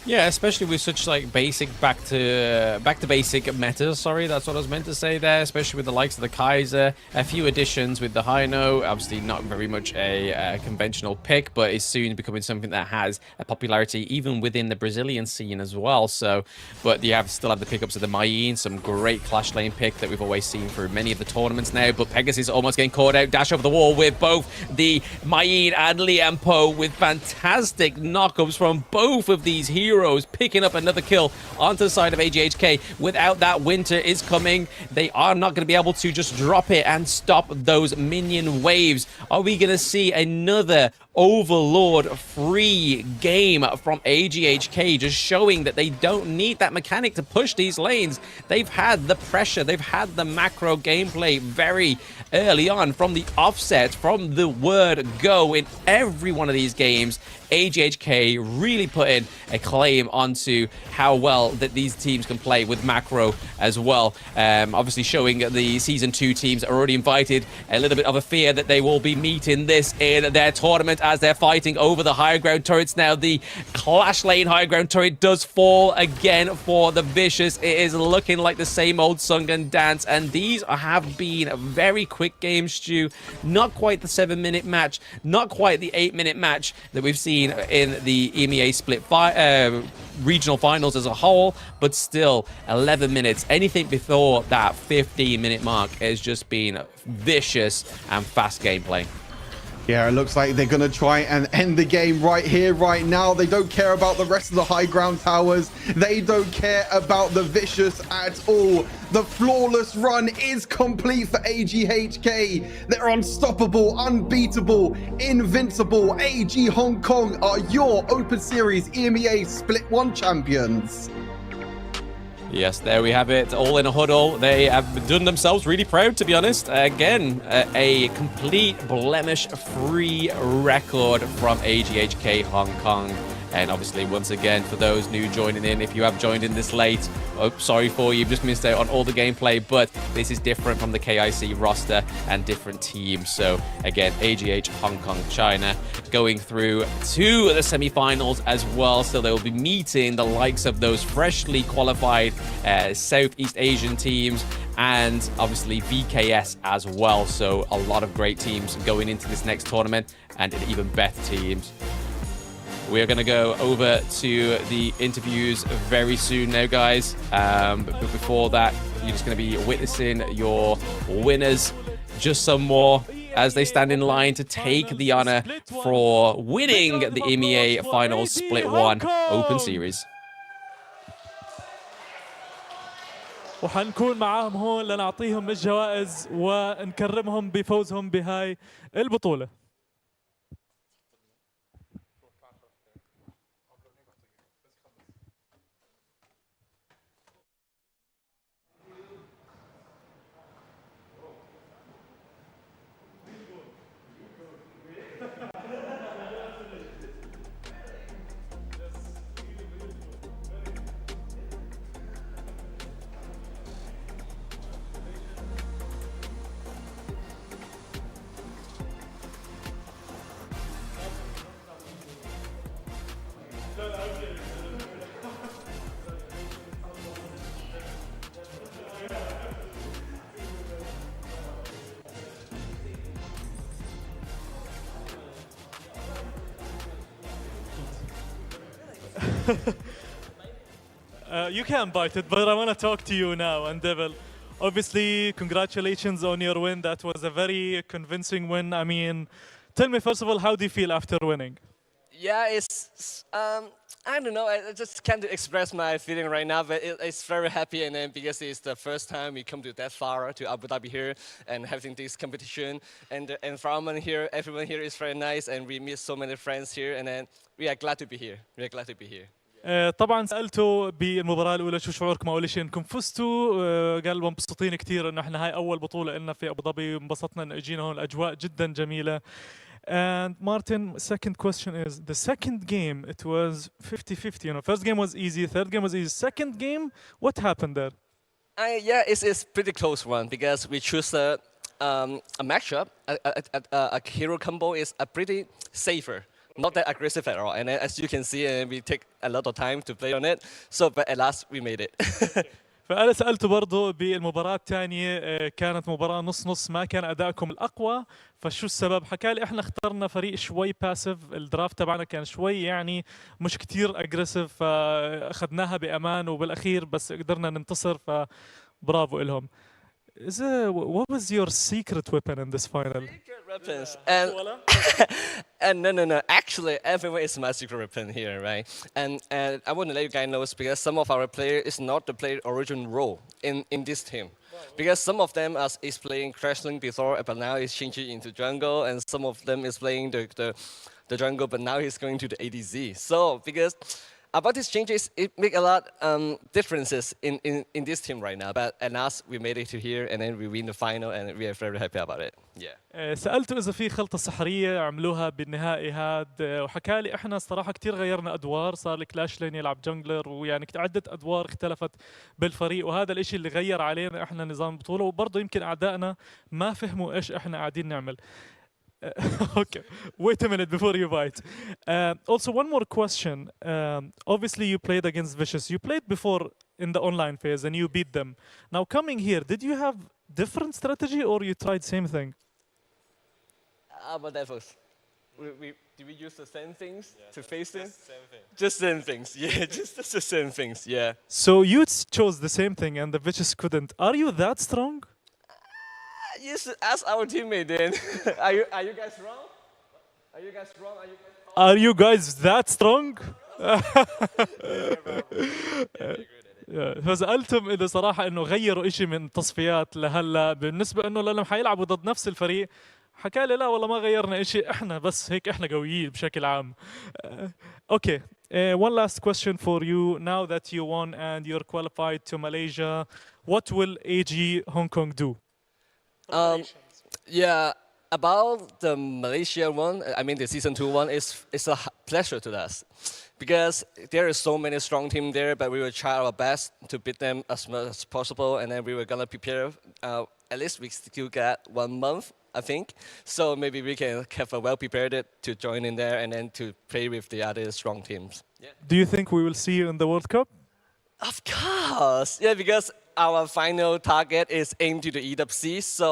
Yeah, especially with such like basic back to basic meta. Sorry, that's what I was meant to say there. Especially with the likes of the Kaiser, a few additions with the Hino. Obviously, not very much a conventional pick, but is soon becoming something that has a popularity even within the Brazilian scene as well. So, but you still have the pickups of the Mayin, some great clash lane pick that we've always seen through many of the tournaments now. But Pegasus almost getting caught out, dash over the wall with both the Mayin and Liam Po with fantastic knockups from both of these heroes. Picking up another kill onto the side of AGHK. Without that, winter is coming. They are not going to be able to just drop it and stop those minion waves. Are we going to see another Overlord free game from AGHK, just showing that they don't need that mechanic to push these lanes? They've had the pressure, they've had the macro gameplay very early on from the offset, from the word go in every one of these games. AGHK really putting a claim onto how well that these teams can play with macro as well. Obviously showing the Season 2 teams are already invited a little bit of a fear that they will be meeting this in their tournament as they're fighting over the higher ground turrets. Now the Clash Lane higher ground turret does fall again for the Vicious. It is looking like the same old Sungan dance, and these have been very quick games, Stu. Not quite the 7-minute match, not quite the 8-minute match that we've seen in the EMEA Split regional finals as a whole, but still 11 minutes. Anything before that 15-minute mark has just been vicious and fast gameplay. Yeah, it looks like they're going to try and end the game right here, right now. They don't care about the rest of the high ground towers. They don't care about the Vicious at all. The flawless run is complete for AGHK. They're unstoppable, unbeatable, invincible. AG Hong Kong are your Open Series EMEA Split 1 champions. Yes, there we have it, all in a huddle. They have done themselves really proud, to be honest. Again, a complete blemish-free record from AGHK Hong Kong. And obviously, once again, for those new joining in, if you have joined in this late, oh, sorry for you, you've just missed out on all the gameplay, but this is different from the KIC roster and different teams. So again, AGH Hong Kong China going through to the semi-finals as well. So they will be meeting the likes of those freshly qualified Southeast Asian teams and obviously VKS as well. So a lot of great teams going into this next tournament and even better teams. We are going to go over to the interviews very soon now, guys. But before that, you're just going to be witnessing your winners just some more as they stand in line to take the honor for winning the EMEA Finals Split 1 Open Series. وحنكون معاهم هون لنعطيهم الجوائز ونكرمهم بفوزهم بهاي البطولة. You can bite it, but I want to talk to you now. And Devil, obviously, congratulations on your win. That was a very convincing win. I mean, tell me, first of all, how do you feel after winning? Yeah, it's I don't know. I just can't express my feeling right now, but it's very happy, and then because it's the first time we come to that far to Abu Dhabi here and having this competition, and the environment here, everyone here is very nice, and we meet so many friends here, and then we are glad to be here. We are glad to be here. طبعا سالته بالمباراه الاولى شو شعوركم اول شيء انكم فزتوا، قال مبسوطين كثير انه احنا هاي اول بطوله لنا في ابو ظبي، انبسطنا ان اجينا هون، الاجواء جدا جميله. And Martin, second question is, the second game, it was 50-50, you know, first game was easy, third game was easy, second game, what happened there? Yeah, it's pretty close one because we choose a matchup, a hero combo is a pretty safer, not that aggressive at all. And as you can see, we take a lot of time to play on it. So, but at last we made it. فأنا سألته برضه بالمباراة الثانية كانت مباراة نص نص، ما كان أدائكم الأقوى، فشو السبب؟ حكى لي إحنا اخترنا فريق شوي باسيف، الدرافت تبعنا كان شوي يعني مش كتير أجريسيف، فأخذناها بأمان وبالأخير بس قدرنا ننتصر، فبرافو إلهم. What was your secret weapon in this final? Secret weapons. And no. Actually, everyone is my secret weapon here, right? And I want to let you guys know because some of our players is not the player original role in this team. Because some of them is playing Crashling before, but now he's changing into jungle, and some of them is playing the jungle, but now he's going to the ADZ. So because about these changes, it make a lot differences in this team right now. But at last, we made it to here, and then we win the final, and we are very happy about it. Yeah. سألته إذا في خلطة سحرية عملوها بالنهائي هاد، وحكى لي إحنا صراحة كتير غيرنا أدوار، صار الكلاش لين يلعب جنجلر، ويعني عدة أدوار اختلفت بالفريق، وهذا الإشي اللي غير علينا إحنا نظام البطولة، وبرضه يمكن أعدائنا ما فهموا إيش إحنا قاعدين نعمل. Okay, wait a minute before you bite. Also, one more question. Obviously, you played against Vicious. You played before in the online phase and you beat them. Now, coming here, did you have different strategy or you tried same thing? But that was, did we use the same things to face them? Just same things. Yeah, just the same things. Yeah. So you chose the same thing and the Vicious couldn't. Are you that strong? You should ask our teammate then. Are you guys wrong? Are you guys wrong? Are you guys that strong? فسألتم إذا صراحة إنه غيروا إشي من التصفيات لهلا بالنسبة إنه لما حيلعبوا ضد نفس الفريق، حكى لي لا والله ما غيرنا إشي، إحنا بس هيك إحنا قويين بشكل عام. Okay, one last question for you. Now that you won and you're qualified to Malaysia, what will AG Hong Kong do? Yeah, about the Malaysia one, I mean the season 2 one, it's a pleasure to us because there is so many strong team there, but we will try our best to beat them as much as possible, and then we were gonna prepare. At least we still got 1 month, I think, so maybe we can have a well prepared to join in there and then to play with the other strong teams. Yeah. Do you think we will see you in the World Cup? Of course, yeah, because our final target is aimed to the EWC, so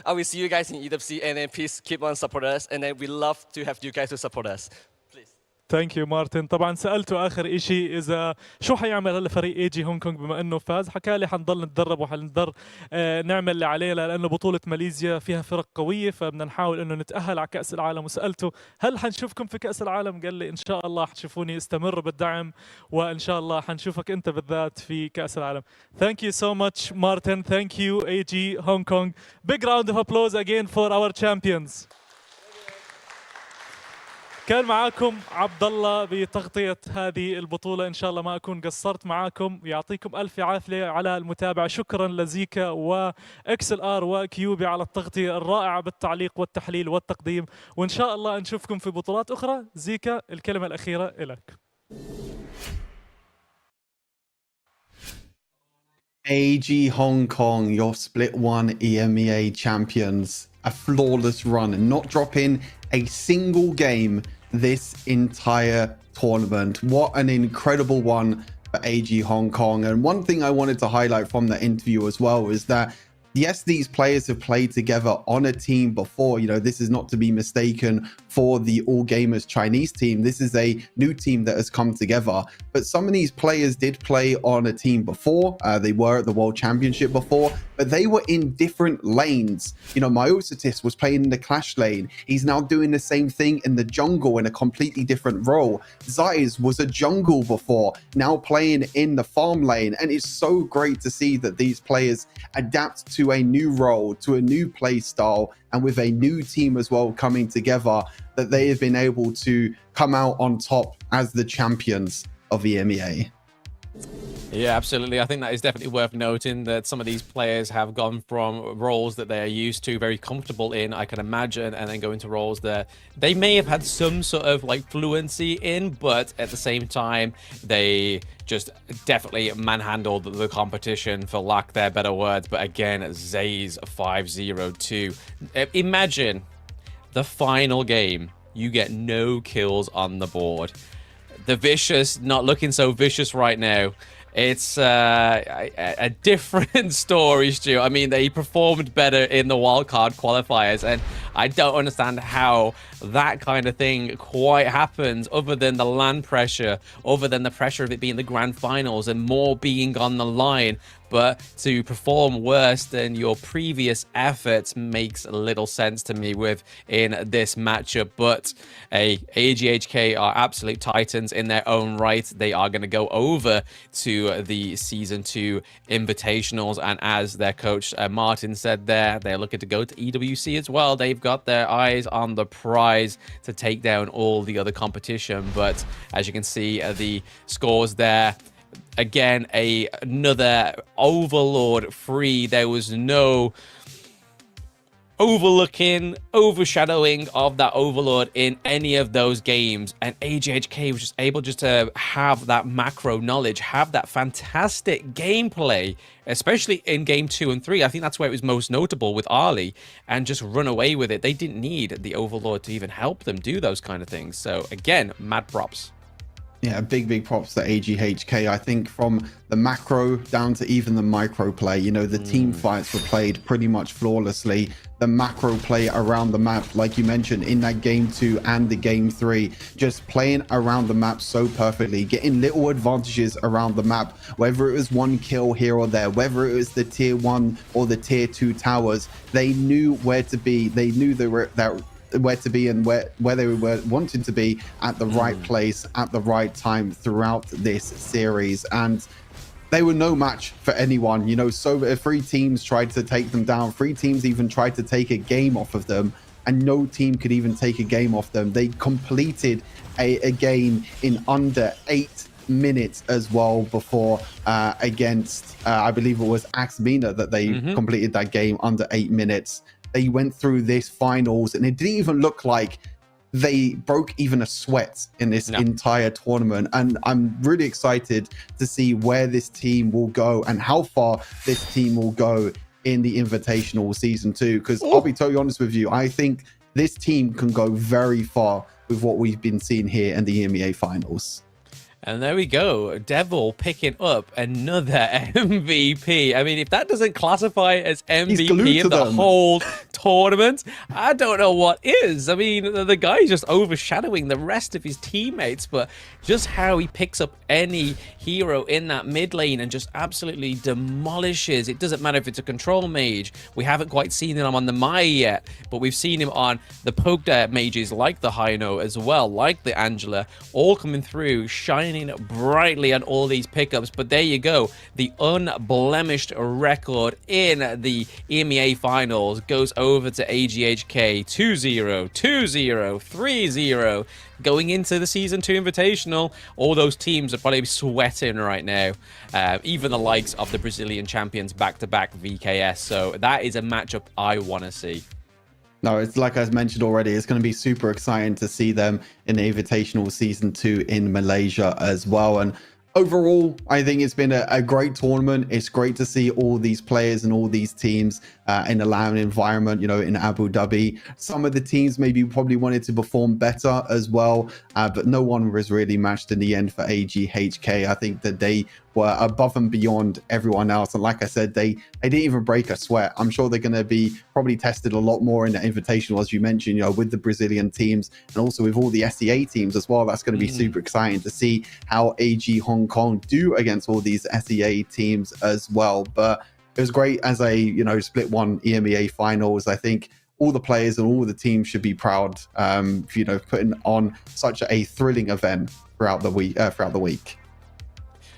I will see you guys in EWC, and then please keep on support us, and then we love to have you guys to support us. ثانك يو مارتن. طبعا سالته اخر شيء اذا شو حيعمل هلا فريق اي جي هونغ كونغ بما انه فاز، حكى لي حنضل نتدرب وحنضل نعمل اللي علينا لانه بطوله ماليزيا فيها فرق قويه، فبدنا نحاول انه نتاهل على كاس العالم. وسالته هل حنشوفكم في كاس العالم؟ قال لي ان شاء الله حتشوفوني، استمر بالدعم وان شاء الله حنشوفك انت بالذات في كاس العالم. Thank you so much Martin. Thank you AG Hong Kong. Big round of applause again for our champions. كان معاكم عبد الله بتغطية هذه البطولة، إن شاء الله ما أكون قصرت معاكم، يعطيكم ألف عافية على المتابعة. شكرا لزيكا وإكسل آر وكيوبي على التغطية الرائعة بالتعليق والتحليل والتقديم، وإن شاء الله نشوفكم في بطولات أخرى. زيكا الكلمة الأخيرة إلك. AG Hong Kong, your Split 1 EMEA champions. A flawless run and not dropping a single game this entire tournament. What an incredible one for AG Hong Kong. And one thing I wanted to highlight from the interview as well is that yes, these players have played together on a team before. You know, this is not to be mistaken for the All Gamers Chinese team. This is a new team that has come together. But some of these players did play on a team before. They were at the World Championship before. But but they were in different lanes. You know, Myosotis was playing in the Clash lane. He's now doing the same thing in the jungle in a completely different role. Zeiss was a jungle before, now playing in the farm lane. And it's so great to see that these players adapt to a new role, to a new play style, and with a new team as well coming together, that they have been able to come out on top as the champions of EMEA. Yeah, absolutely. I think that is definitely worth noting that some of these players have gone from roles that they are used to, very comfortable in, I can imagine, and then go into roles that they may have had some sort of like fluency in, but at the same time, they just definitely manhandled the competition, for lack of their better words. But again, Zays 5-0-2. Imagine the final game, you get no kills on the board. The Vicious not looking so vicious right now. It's a different story, Stu. I mean, they performed better in the wildcard qualifiers, and I don't understand how that kind of thing quite happens, other than the LAN pressure, other than the pressure of it being the grand finals and more being on the line. But to perform worse than your previous efforts makes little sense to me within this matchup. But AGHK are absolute titans in their own right. They are going to go over to the Season 2 Invitationals. And as their coach Martin said there, they're looking to go to EWC as well. They've got their eyes on the prize to take down all the other competition. But as you can see, the scores there, again, another Overlord free. There was no overshadowing of that Overlord in any of those games, and AGHK was just able to have that macro knowledge, have that fantastic gameplay, especially in game 2 and 3. I think that's where it was most notable with Ali, and just run away with it. They didn't need the Overlord to even help them do those kind of things. So again, mad props. Yeah, big props to AGHK. I think from the macro down to even the micro play, you know, the team fights were played pretty much flawlessly. The macro play around the map, like you mentioned, in that game 2 and the game 3, just playing around the map so perfectly, getting little advantages around the map, whether it was one kill here or there, whether it was the tier 1 or the tier 2 towers. They knew where to be. They knew where to be and where they were wanting to be at the right place at the right time throughout this series. And they were no match for anyone, you know. So 3 teams tried to take them down. 3 teams even tried to take a game off of them, and no team could even take a game off them. They completed a game in under 8 minutes as well before against I believe it was MENA that they completed that game under 8 minutes. They went through this finals, and it didn't even look like they broke even a sweat in this entire tournament. And I'm really excited to see where this team will go and how far this team will go in the Invitational Season 2. Because I'll be totally honest with you, I think this team can go very far with what we've been seeing here in the EMEA finals. And there we go, Devil picking up another MVP. I mean, if that doesn't classify as MVP of the whole tournament, I don't know what is. I mean, the guy's just overshadowing the rest of his teammates, but just how he picks up any hero in that mid lane and just absolutely demolishes. It doesn't matter if it's a control mage. We haven't quite seen him on the Maya yet, but we've seen him on the poke mages like the Hino as well, like the Angela, all coming through, shining brightly on all these pickups. But there you go, the unblemished record in the EMEA finals goes over to AGHK. 2-0, 2-0, 3-0 going into the Season 2 Invitational. All those teams are probably sweating right now, even the likes of the Brazilian champions back-to-back VKS. So that is a matchup I want to see. No, it's like I mentioned already, it's going to be super exciting to see them in the Invitational Season 2 in Malaysia as well. And overall, I think it's been a great tournament. It's great to see all these players and all these teams in a LAN environment, you know, in Abu Dhabi. Some of the teams maybe probably wanted to perform better as well, but no one was really matched in the end for AGHK. I think that they were above and beyond everyone else. And like I said, they didn't even break a sweat. I'm sure they're going to be probably tested a lot more in the Invitational, as you mentioned, you know, with the Brazilian teams and also with all the SEA teams as well. That's going to be super exciting to see how AG Hong Kong do against all these SEA teams as well. But it was great as a, split one EMEA finals. I think all the players and all the teams should be proud, putting on such a thrilling event throughout the week.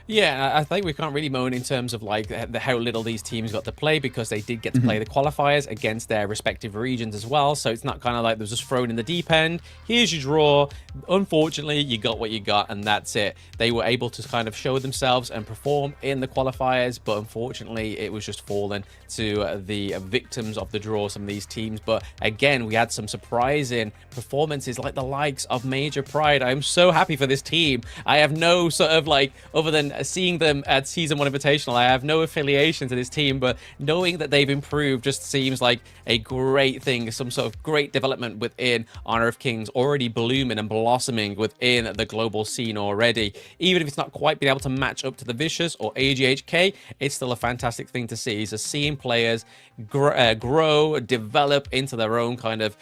Yeah, I think we can't really moan in terms of like how little these teams got to play, because they did get to play the qualifiers against their respective regions as well. So it's not kind of like they was just thrown in the deep end. Here's your draw. Unfortunately, you got what you got, and that's it. They were able to kind of show themselves and perform in the qualifiers, but unfortunately, it was just fallen to the victims of the draw, some of these teams. But again, we had some surprising performances like the likes of Major Pride. I'm so happy for this team. I have no sort of like, other than seeing them at Season 1 Invitational, I have no affiliation to this team, but knowing that they've improved just seems like a great thing, some sort of great development within Honor of Kings, already blooming and blossoming within the global scene already. Even if it's not quite been able to match up to the Vicious or AGHK, it's still a fantastic thing to see. So seeing players grow, develop into their own kind of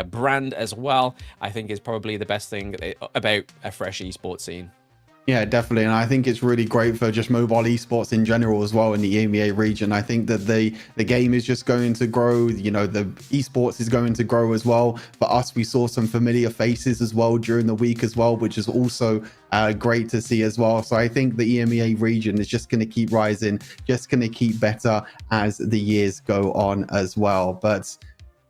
brand as well, I think is probably the best thing about a fresh esports scene. Yeah, definitely. And I think it's really great for just mobile esports in general as well in the EMEA region. I think that the game is just going to grow. The esports is going to grow as well. For us, we saw some familiar faces as well during the week as well, which is also great to see as well. So I think the EMEA region is just going to keep rising, just going to keep better as the years go on as well. But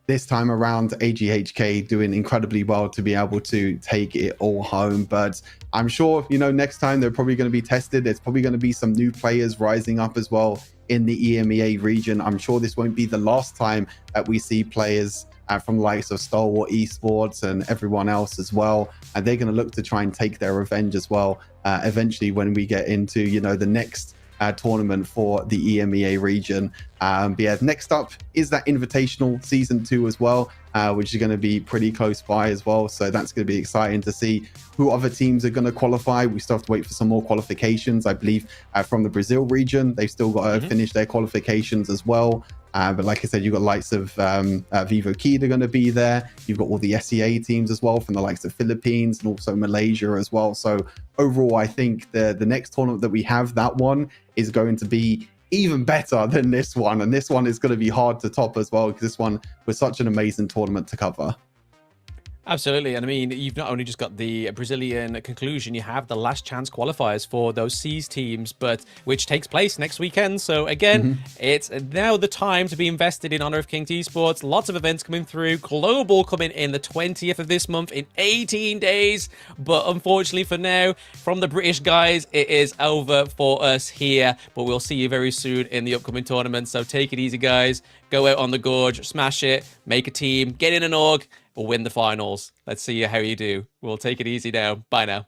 this time around, AGHK doing incredibly well to be able to take it all home. But I'm sure, next time they're probably going to be tested. There's probably going to be some new players rising up as well in the EMEA region. I'm sure this won't be the last time that we see players from the likes of Stalwart Esports and everyone else as well. And they're going to look to try and take their revenge as well, eventually when we get into, the next tournament for the EMEA region. But yeah, next up is that Invitational Season 2 as well, which is going to be pretty close by as well. So that's going to be exciting to see who other teams are going to qualify. We still have to wait for some more qualifications, I believe, from the Brazil region. They've still got to finish their qualifications as well. But like I said, you've got likes of Vivo Key, they're going to be there. You've got all the SEA teams as well from the likes of Philippines and also Malaysia as well. So overall, I think the next tournament that we have, that one is going to be even better than this one. And this one is going to be hard to top as well, because this one was such an amazing tournament to cover. Absolutely. And I mean, you've not only just got the Brazilian conclusion, you have the last chance qualifiers for those CEST teams, but which takes place next weekend. So again, it's now the time to be invested in Honor of Kings Esports. Lots of events coming through. Global coming in the 20th of this month in 18 days. But unfortunately for now, from the British guys, it is over for us here. But we'll see you very soon in the upcoming tournament. So take it easy, guys. Go out on the gorge, smash it, make a team, get in an org, or win the finals. Let's see how you do. We'll take it easy now. Bye now.